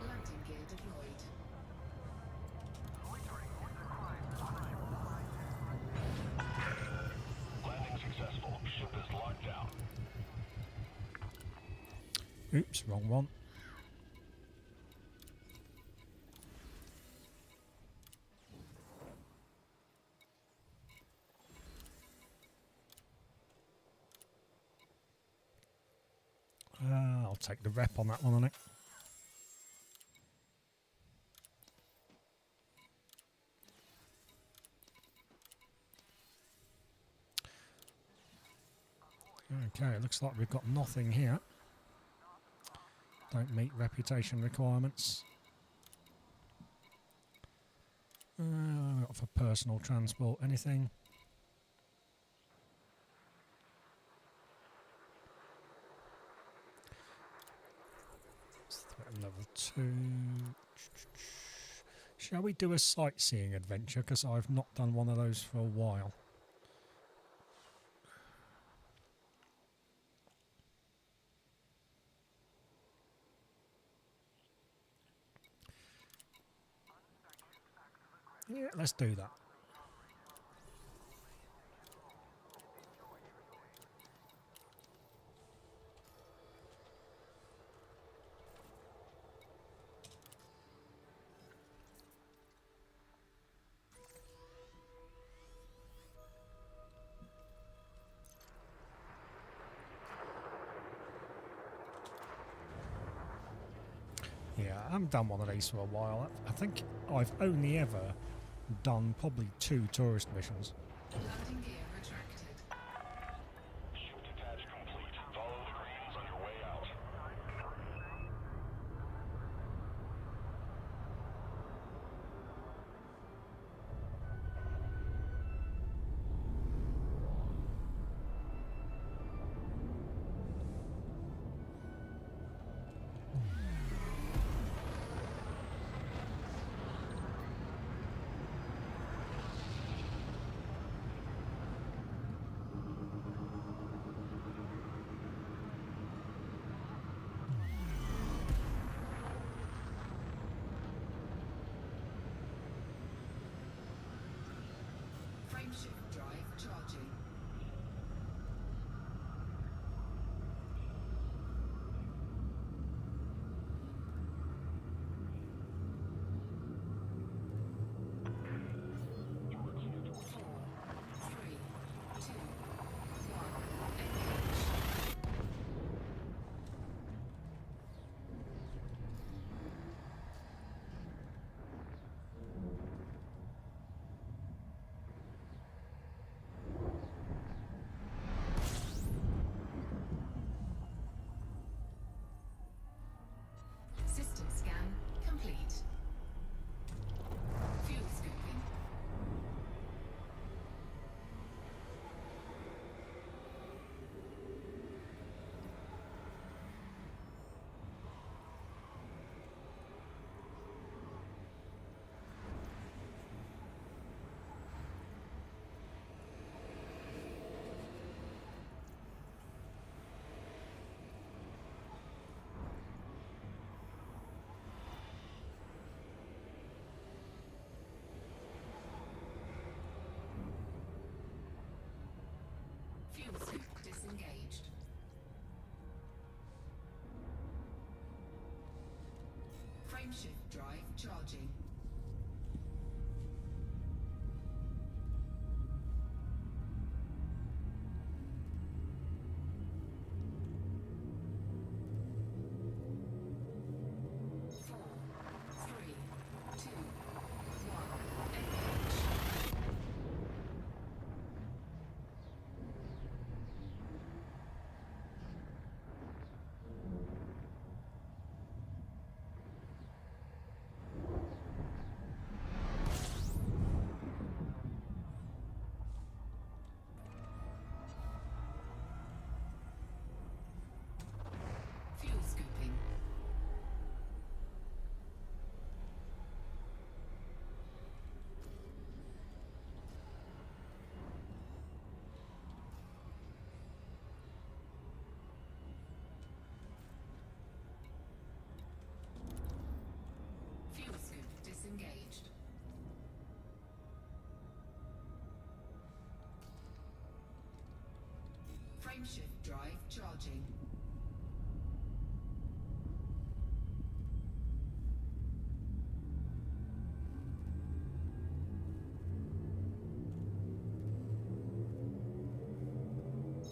Landing gear deployed. Landing successful. Ship is locked down. Oops, wrong one. I'll take the rep on that one, on it. Okay, it looks like we've got nothing here. Don't meet reputation requirements. Not for personal transport, anything? Level 2. Shall we do a sightseeing adventure? Because I've not done one of those for a while. Yeah, let's do that. Yeah, I haven't done one of these for a while. I think I've only ever done probably 2 tourist missions. Landing gear retracted. Ship detach complete. Follow the greens on your way out. Frameshift drive charging. Three, two, one, engage. System scan complete. Fuel scooping. Fuel scoop disengaged. Frameshift drive charging. Four, three, two, one, engage. Fuel scooping. Fuel scoop disengaged. Frameshift drive charging.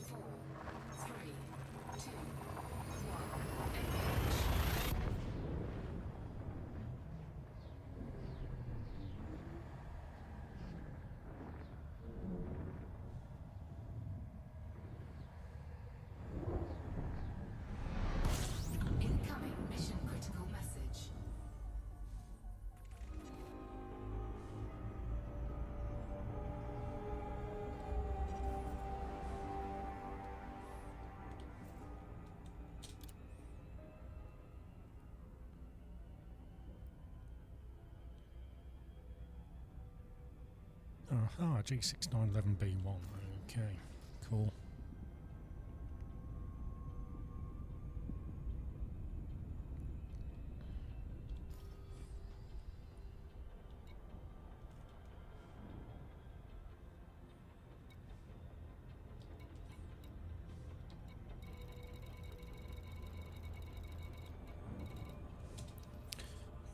Four, three, two, one, engage. Incoming mission critical message. G6911B1. Okay, cool.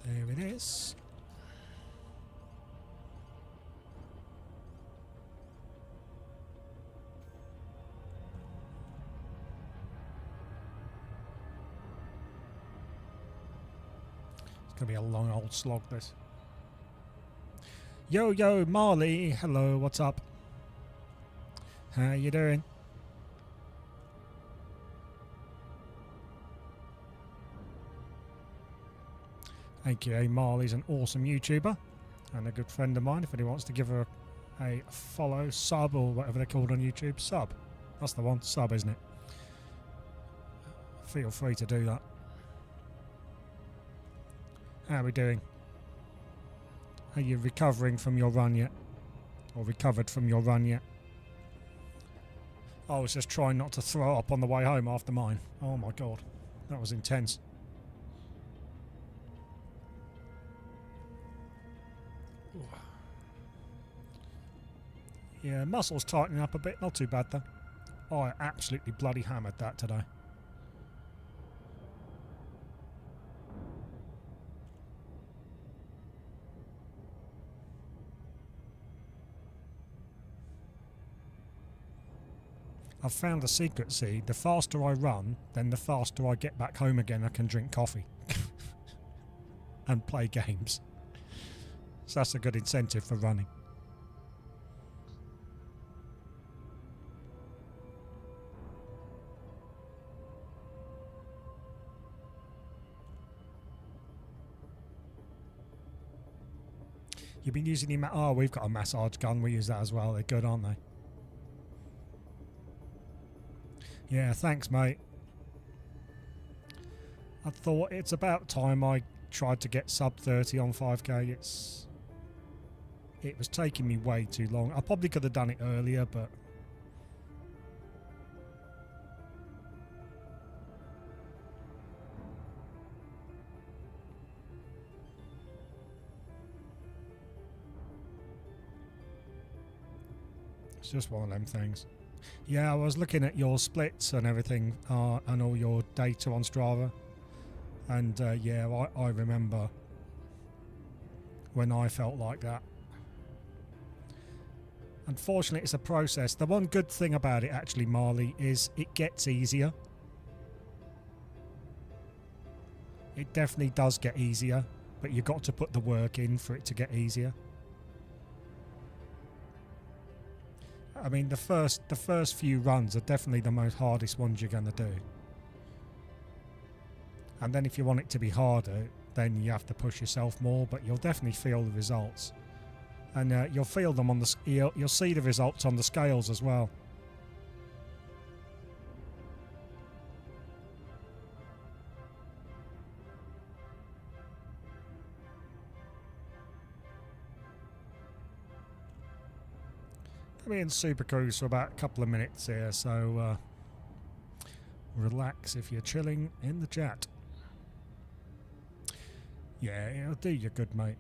There it is. It's gonna be a long old slog, this. Yo, Marley. Hello, what's up? How you doing? AKA Marley's an awesome YouTuber and a good friend of mine. If anyone wants to give her a follow, sub, or whatever they're called on YouTube, sub. That's the one, sub, isn't it? Feel free to do that. How are we doing? Are you recovering from your run yet? Or recovered from your run yet? I was just trying not to throw up on the way home after mine. Oh my god, that was intense. Yeah, muscles tightening up a bit. Not too bad though. I absolutely bloody hammered that today. I've found the secret, see, the faster I run, then the faster I get back home again I can drink coffee. And play games. So that's a good incentive for running. You've been using your oh, we've got a massage gun, we use that as well. They're good, aren't they? Yeah, thanks, mate. I thought it's about time I tried to get sub 30 on 5k. It was taking me way too long. I probably could have done it earlier, but it's just one of them things. Yeah, I was looking at your splits and everything, and all your data on Strava, and yeah, I remember when I felt like that. Unfortunately, it's a process. The one good thing about it, actually, Marley, is it gets easier. It definitely does get easier, but you've got to put the work in for it to get easier. I mean, the first few runs are definitely the most hardest ones you're going to do. And then if you want it to be harder, then you have to push yourself more, but you'll definitely feel the results. And you'll feel them on the you'll see the results on the scales as well. Me in Super Cruise for about a couple of minutes here, so relax if you're chilling in the chat. Yeah, it'll do you good, mate.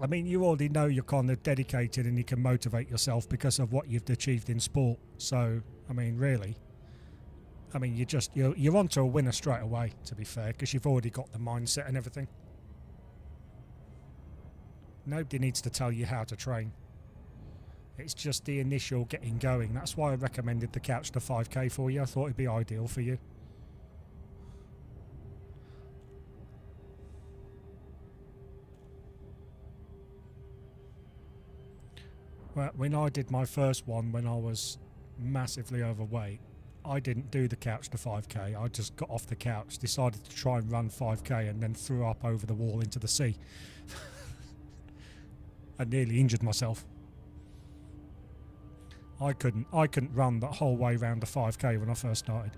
I mean, you already know you're kind of dedicated and you can motivate yourself because of what you've achieved in sport. So, I mean, really, I mean, you're onto a winner straight away, to be fair, because you've already got the mindset and everything. Nobody needs to tell you how to train. It's just the initial getting going. That's why I recommended the Couch to 5k for you. I thought it'd be ideal for you. Well, when I did my first one, when I was massively overweight, I didn't do the Couch to 5k. I just got off the couch, decided to try and run 5k, and then threw up over the wall into the sea. I nearly injured myself. I couldn't run that whole way around the 5k when I first started.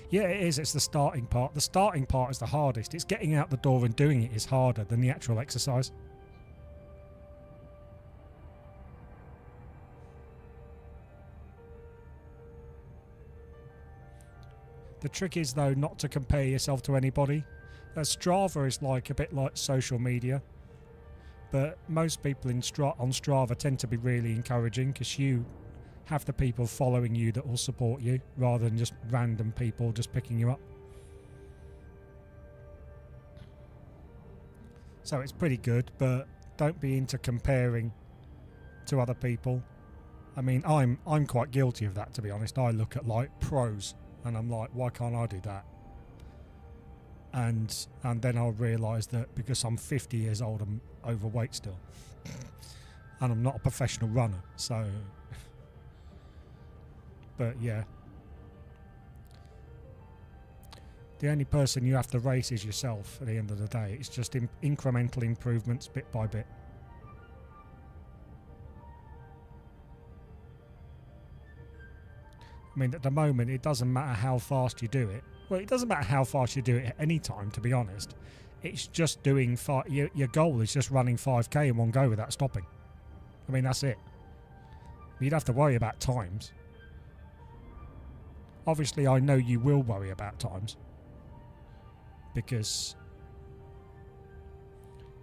Yeah, it is. It's the starting part. The starting part is the hardest. It's getting out the door and doing it is harder than the actual exercise. The trick is, though, not to compare yourself to anybody. Strava is a bit like social media, but most people on Strava tend to be really encouraging because you have the people following you that will support you rather than just random people just picking you up. So it's pretty good, but don't be into comparing to other people. I mean, I'm quite guilty of that, to be honest. I look at pros and I'm like, why can't I do that? And then I'll realise that because I'm 50 years old, I'm overweight still. And I'm not a professional runner, so... But yeah. The only person you have to race is yourself at the end of the day. It's just incremental improvements bit by bit. I mean, at the moment, it doesn't matter how fast you do it. Well, it doesn't matter how fast you do it at any time, to be honest. It's just doing... Your goal is just running 5k in one go without stopping. I mean, that's it. You'd have to worry about times. Obviously, I know you will worry about times. because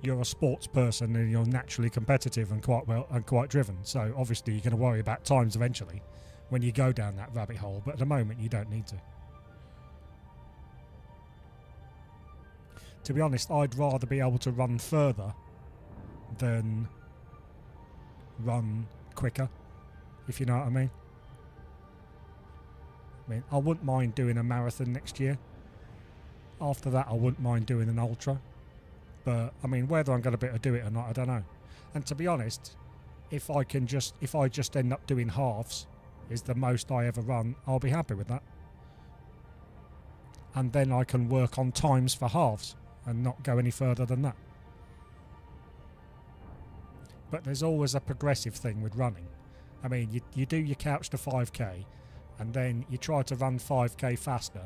you're a sports person and you're naturally competitive and quite driven. So obviously you're going to worry about times eventually when you go down that rabbit hole. But at the moment you don't need to. To be honest, I'd rather be able to run further than run quicker, if you know what I mean. I wouldn't mind doing a marathon next year. After that, I wouldn't mind doing an ultra. But, I mean, whether I'm going to be able to do it or not, I don't know. And to be honest, if I just end up doing halves, is the most I ever run, I'll be happy with that. And then I can work on times for halves and not go any further than that. But there's always a progressive thing with running. I mean, you do your couch to 5k, and then you try to run 5k faster,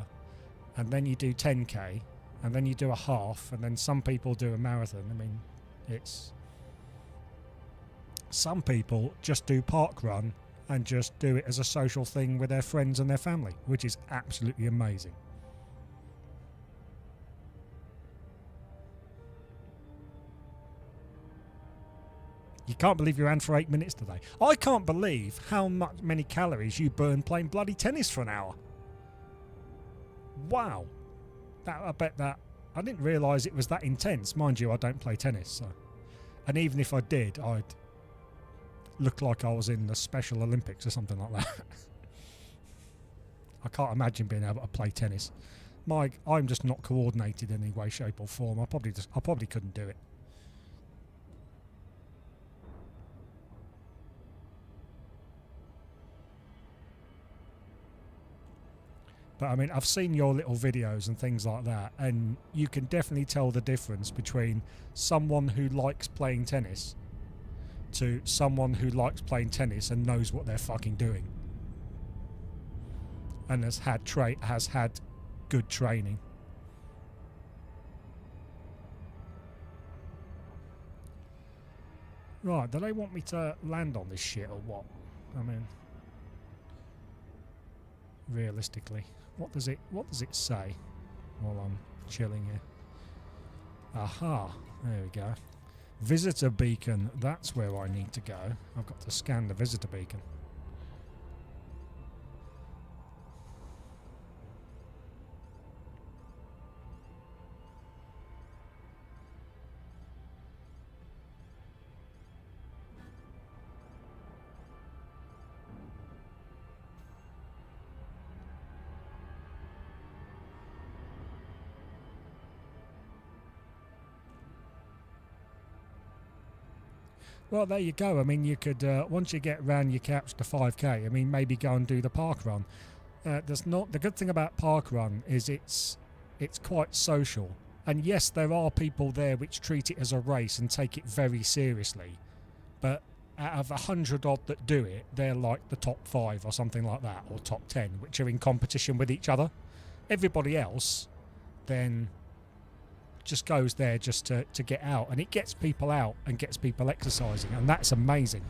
and then you do 10k, and then you do a half, and then some people do a marathon. I mean, it's... Some people just do park run and just do it as a social thing with their friends and their family, which is absolutely amazing. You can't believe you ran for 8 minutes today. I can't believe how many calories you burn playing bloody tennis for an hour. Wow. I bet that... I didn't realise it was that intense. Mind you, I don't play tennis. So. And even if I did, I'd look like I was in the Special Olympics or something like that. I can't imagine being able to play tennis. I'm just not coordinated in any way, shape or form. I probably couldn't do it. But I mean, I've seen your little videos and things like that, and you can definitely tell the difference between someone who likes playing tennis to someone who likes playing tennis and knows what they're fucking doing. And has had good training. Right, do they want me to land on this shit or what? I mean, realistically, what does it say while I'm chilling here? Aha, there we go. Visitor beacon, that's where I need to go. I've got to scan the visitor beacon. Well, there you go. I mean, you could, once you get round your couch to 5k, I mean, maybe go and do the park run. The good thing about park run is it's quite social. And yes, there are people there which treat it as a race and take it very seriously. But out of 100 odd that do it, they're like the top 5 or something like that, or top 10, which are in competition with each other. Everybody else then just goes there just to get out, and it gets people out and gets people exercising, and that's amazing.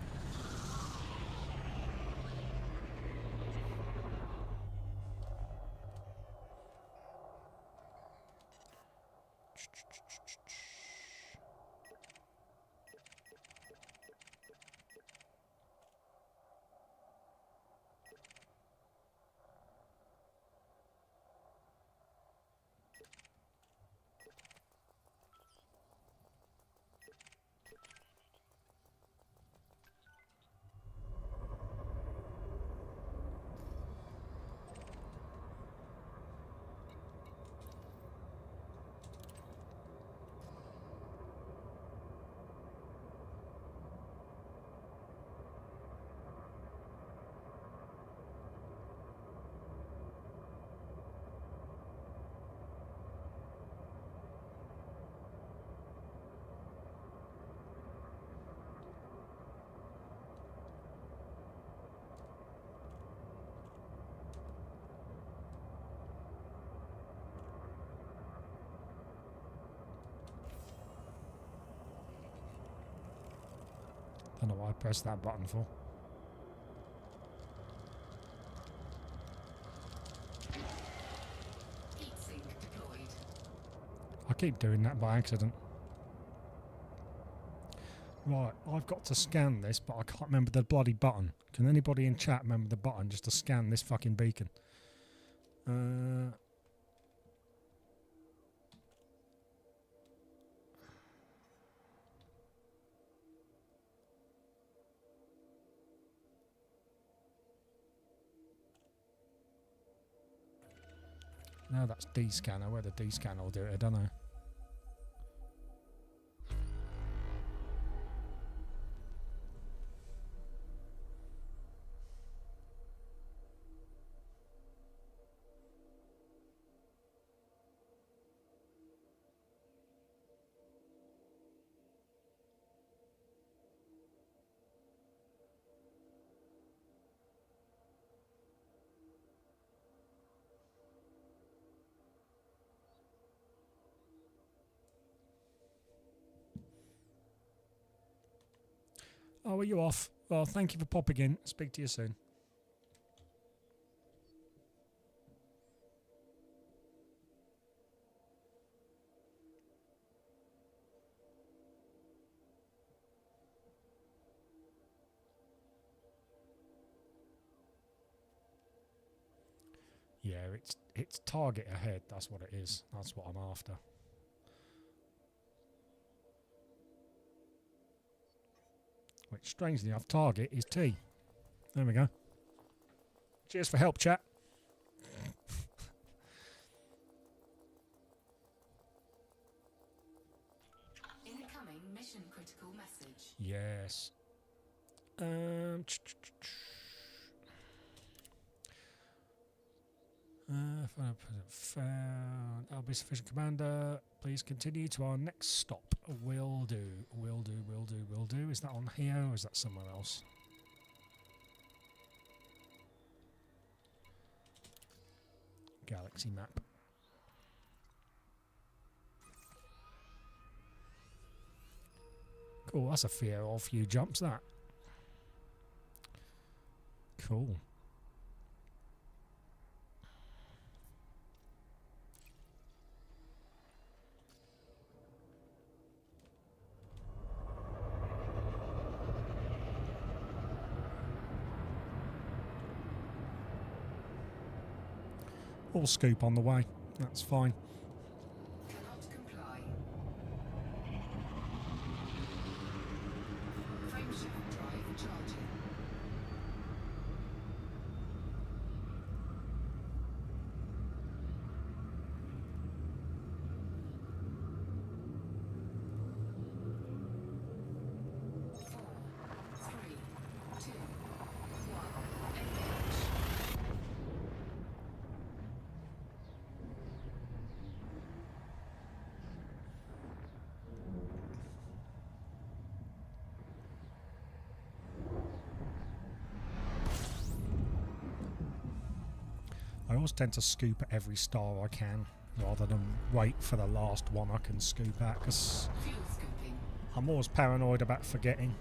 I don't know what I pressed that button for. Heat sink deployed. keep doing that by accident. Right, I've got to scan this, but I can't remember the bloody button. Can anybody in chat remember the button just to scan this fucking beacon? No, that's D-scanner. Where the D-scanner will do it, I don't know. Oh, are you off? Well, thank you for popping in. Speak to you soon. Yeah, it's target ahead. That's what it is. That's what I'm after. Which, strangely enough, target is T. There we go. Cheers for help, chat. Incoming mission critical message. Yes. Found. I'll be sufficient, Commander. Please continue to our next stop. Will do. Will do. Will do. Will do. Is that on here or is that somewhere else? Galaxy map. Cool. That's a fair old few jumps. That. Cool. All scoop on the way. That's fine. Cannot comply. Frameshift drive charging. Four, three, two, one. Engage. I always tend to scoop at every star I can rather than wait for the last one I can scoop at because Fuel scooping. I'm always paranoid about forgetting.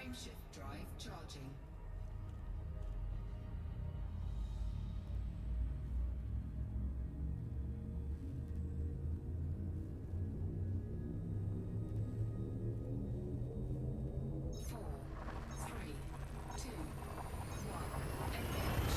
Frameshift drive charging. Four, three, two, one, engage.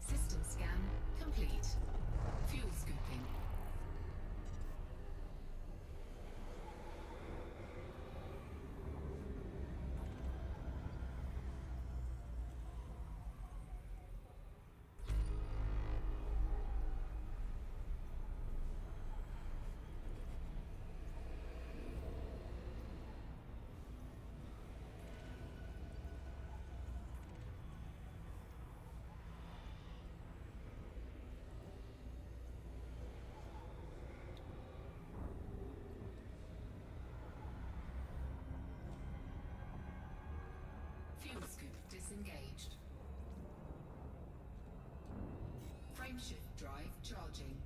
System scan complete. Fuel scooping. Fuel scoop disengaged. Frameshift drive charging.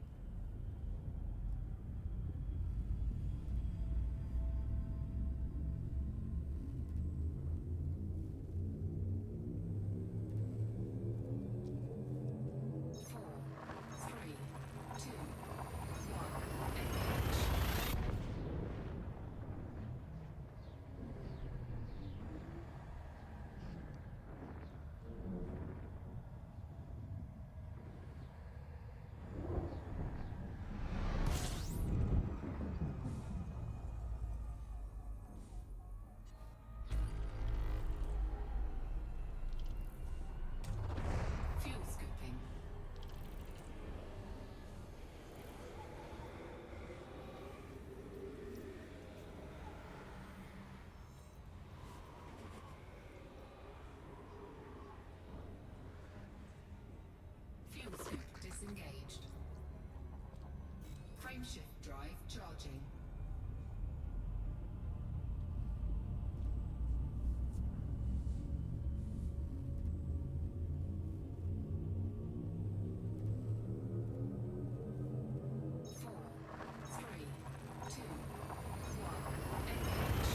Four, three, two, one, engage. Fuel scooping. Fuel scoop disengaged. Frameshift drive charging. Four, three, two, one, engage.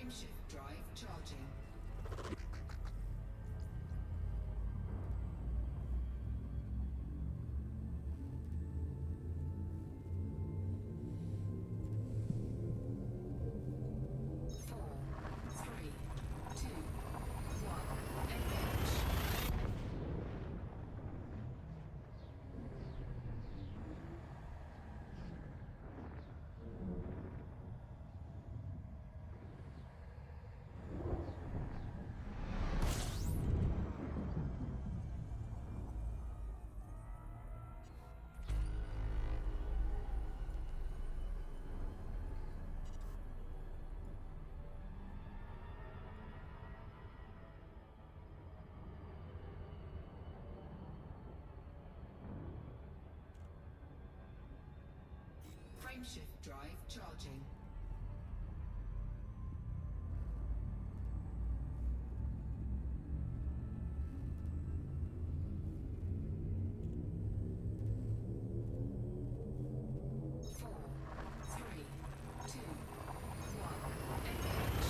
Frameshift drive charging. Four, three, two, one, engage. Frameshift drive charging. Four, three, two, one, engage.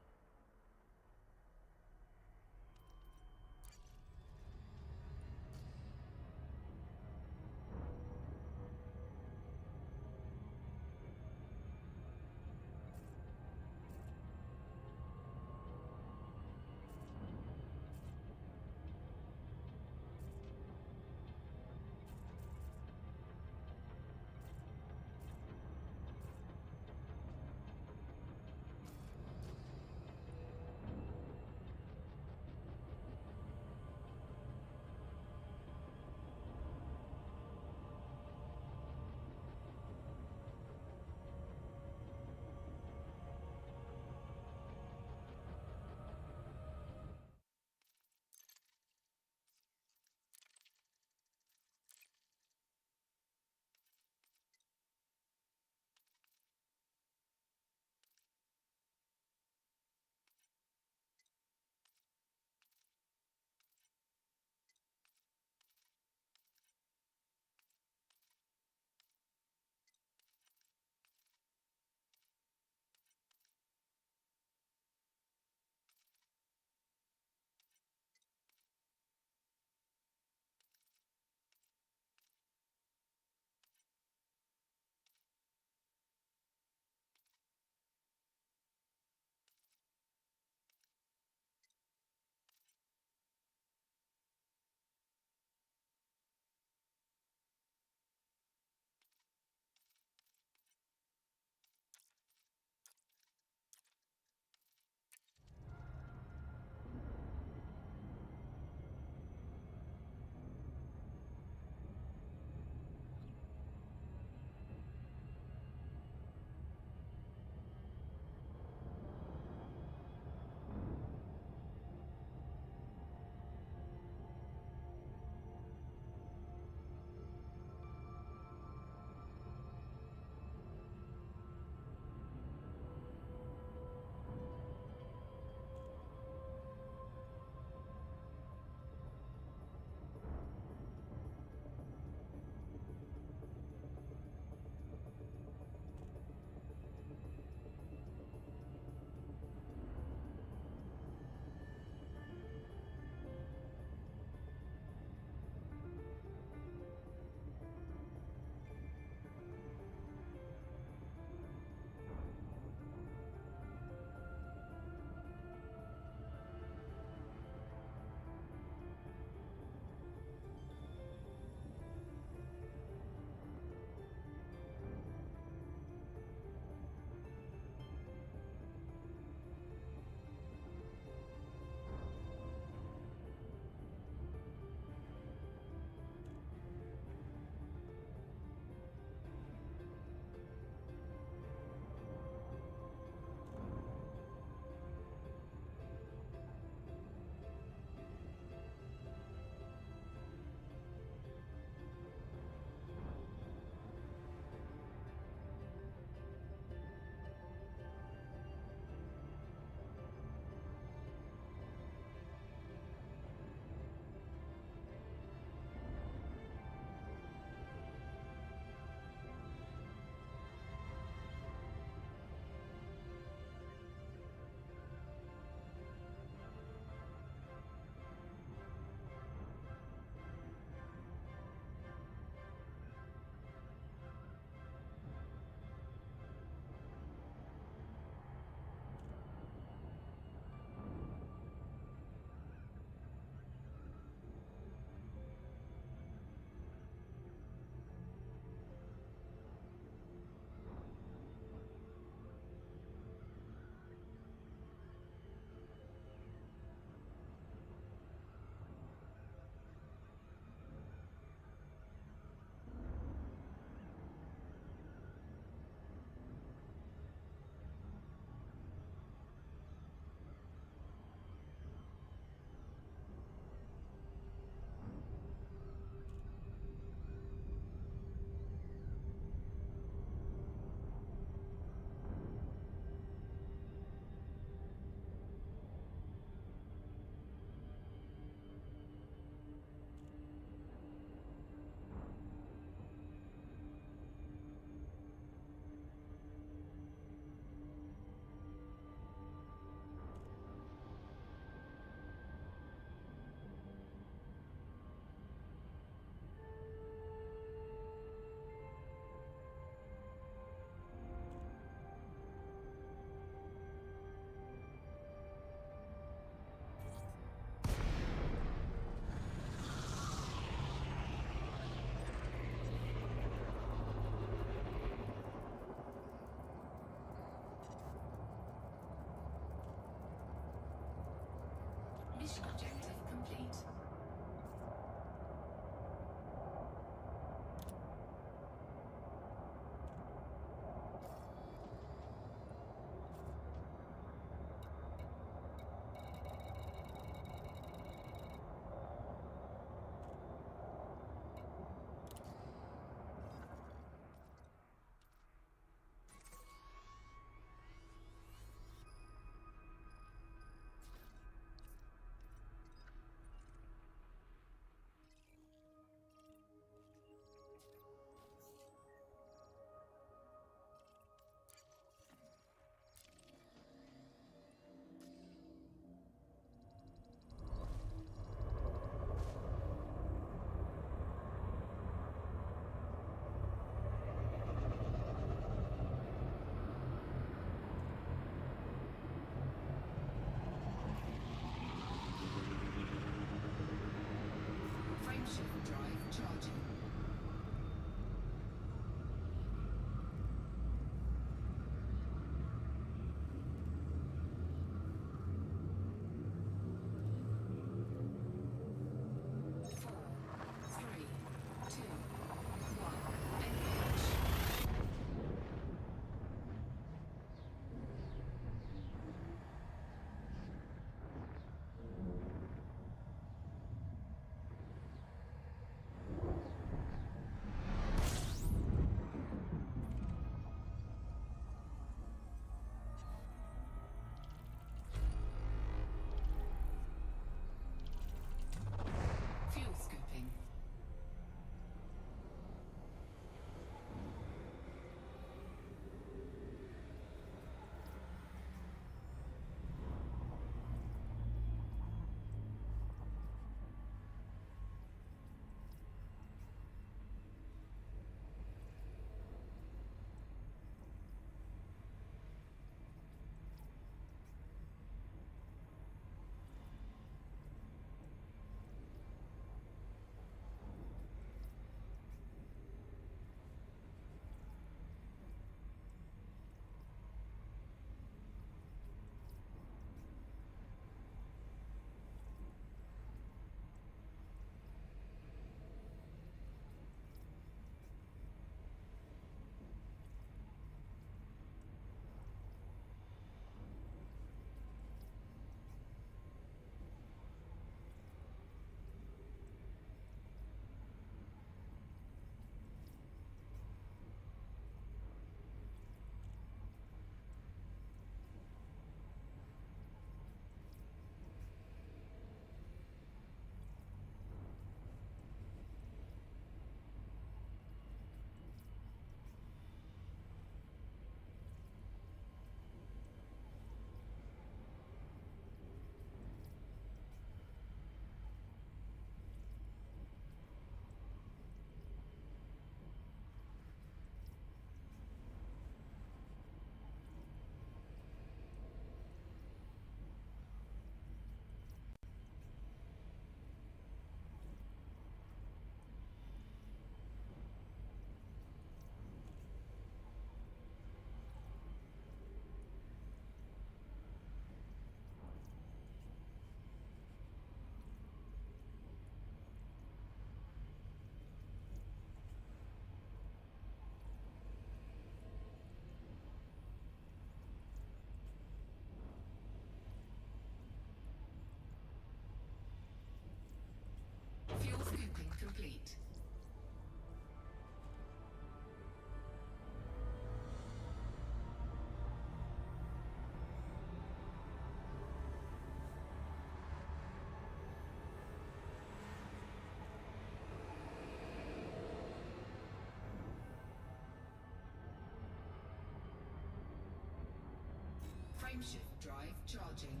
Frameshift drive charging.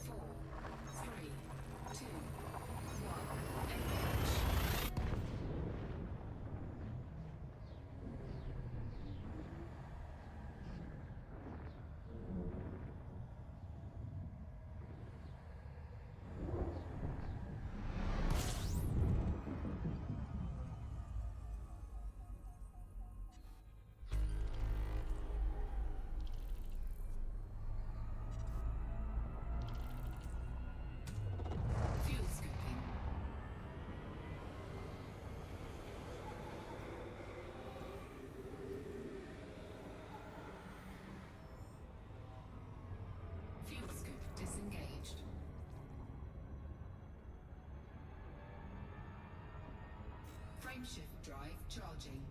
Four, three, two, one, engage. Fuel scooping. Fuel scoop disengaged. Frameshift drive charging.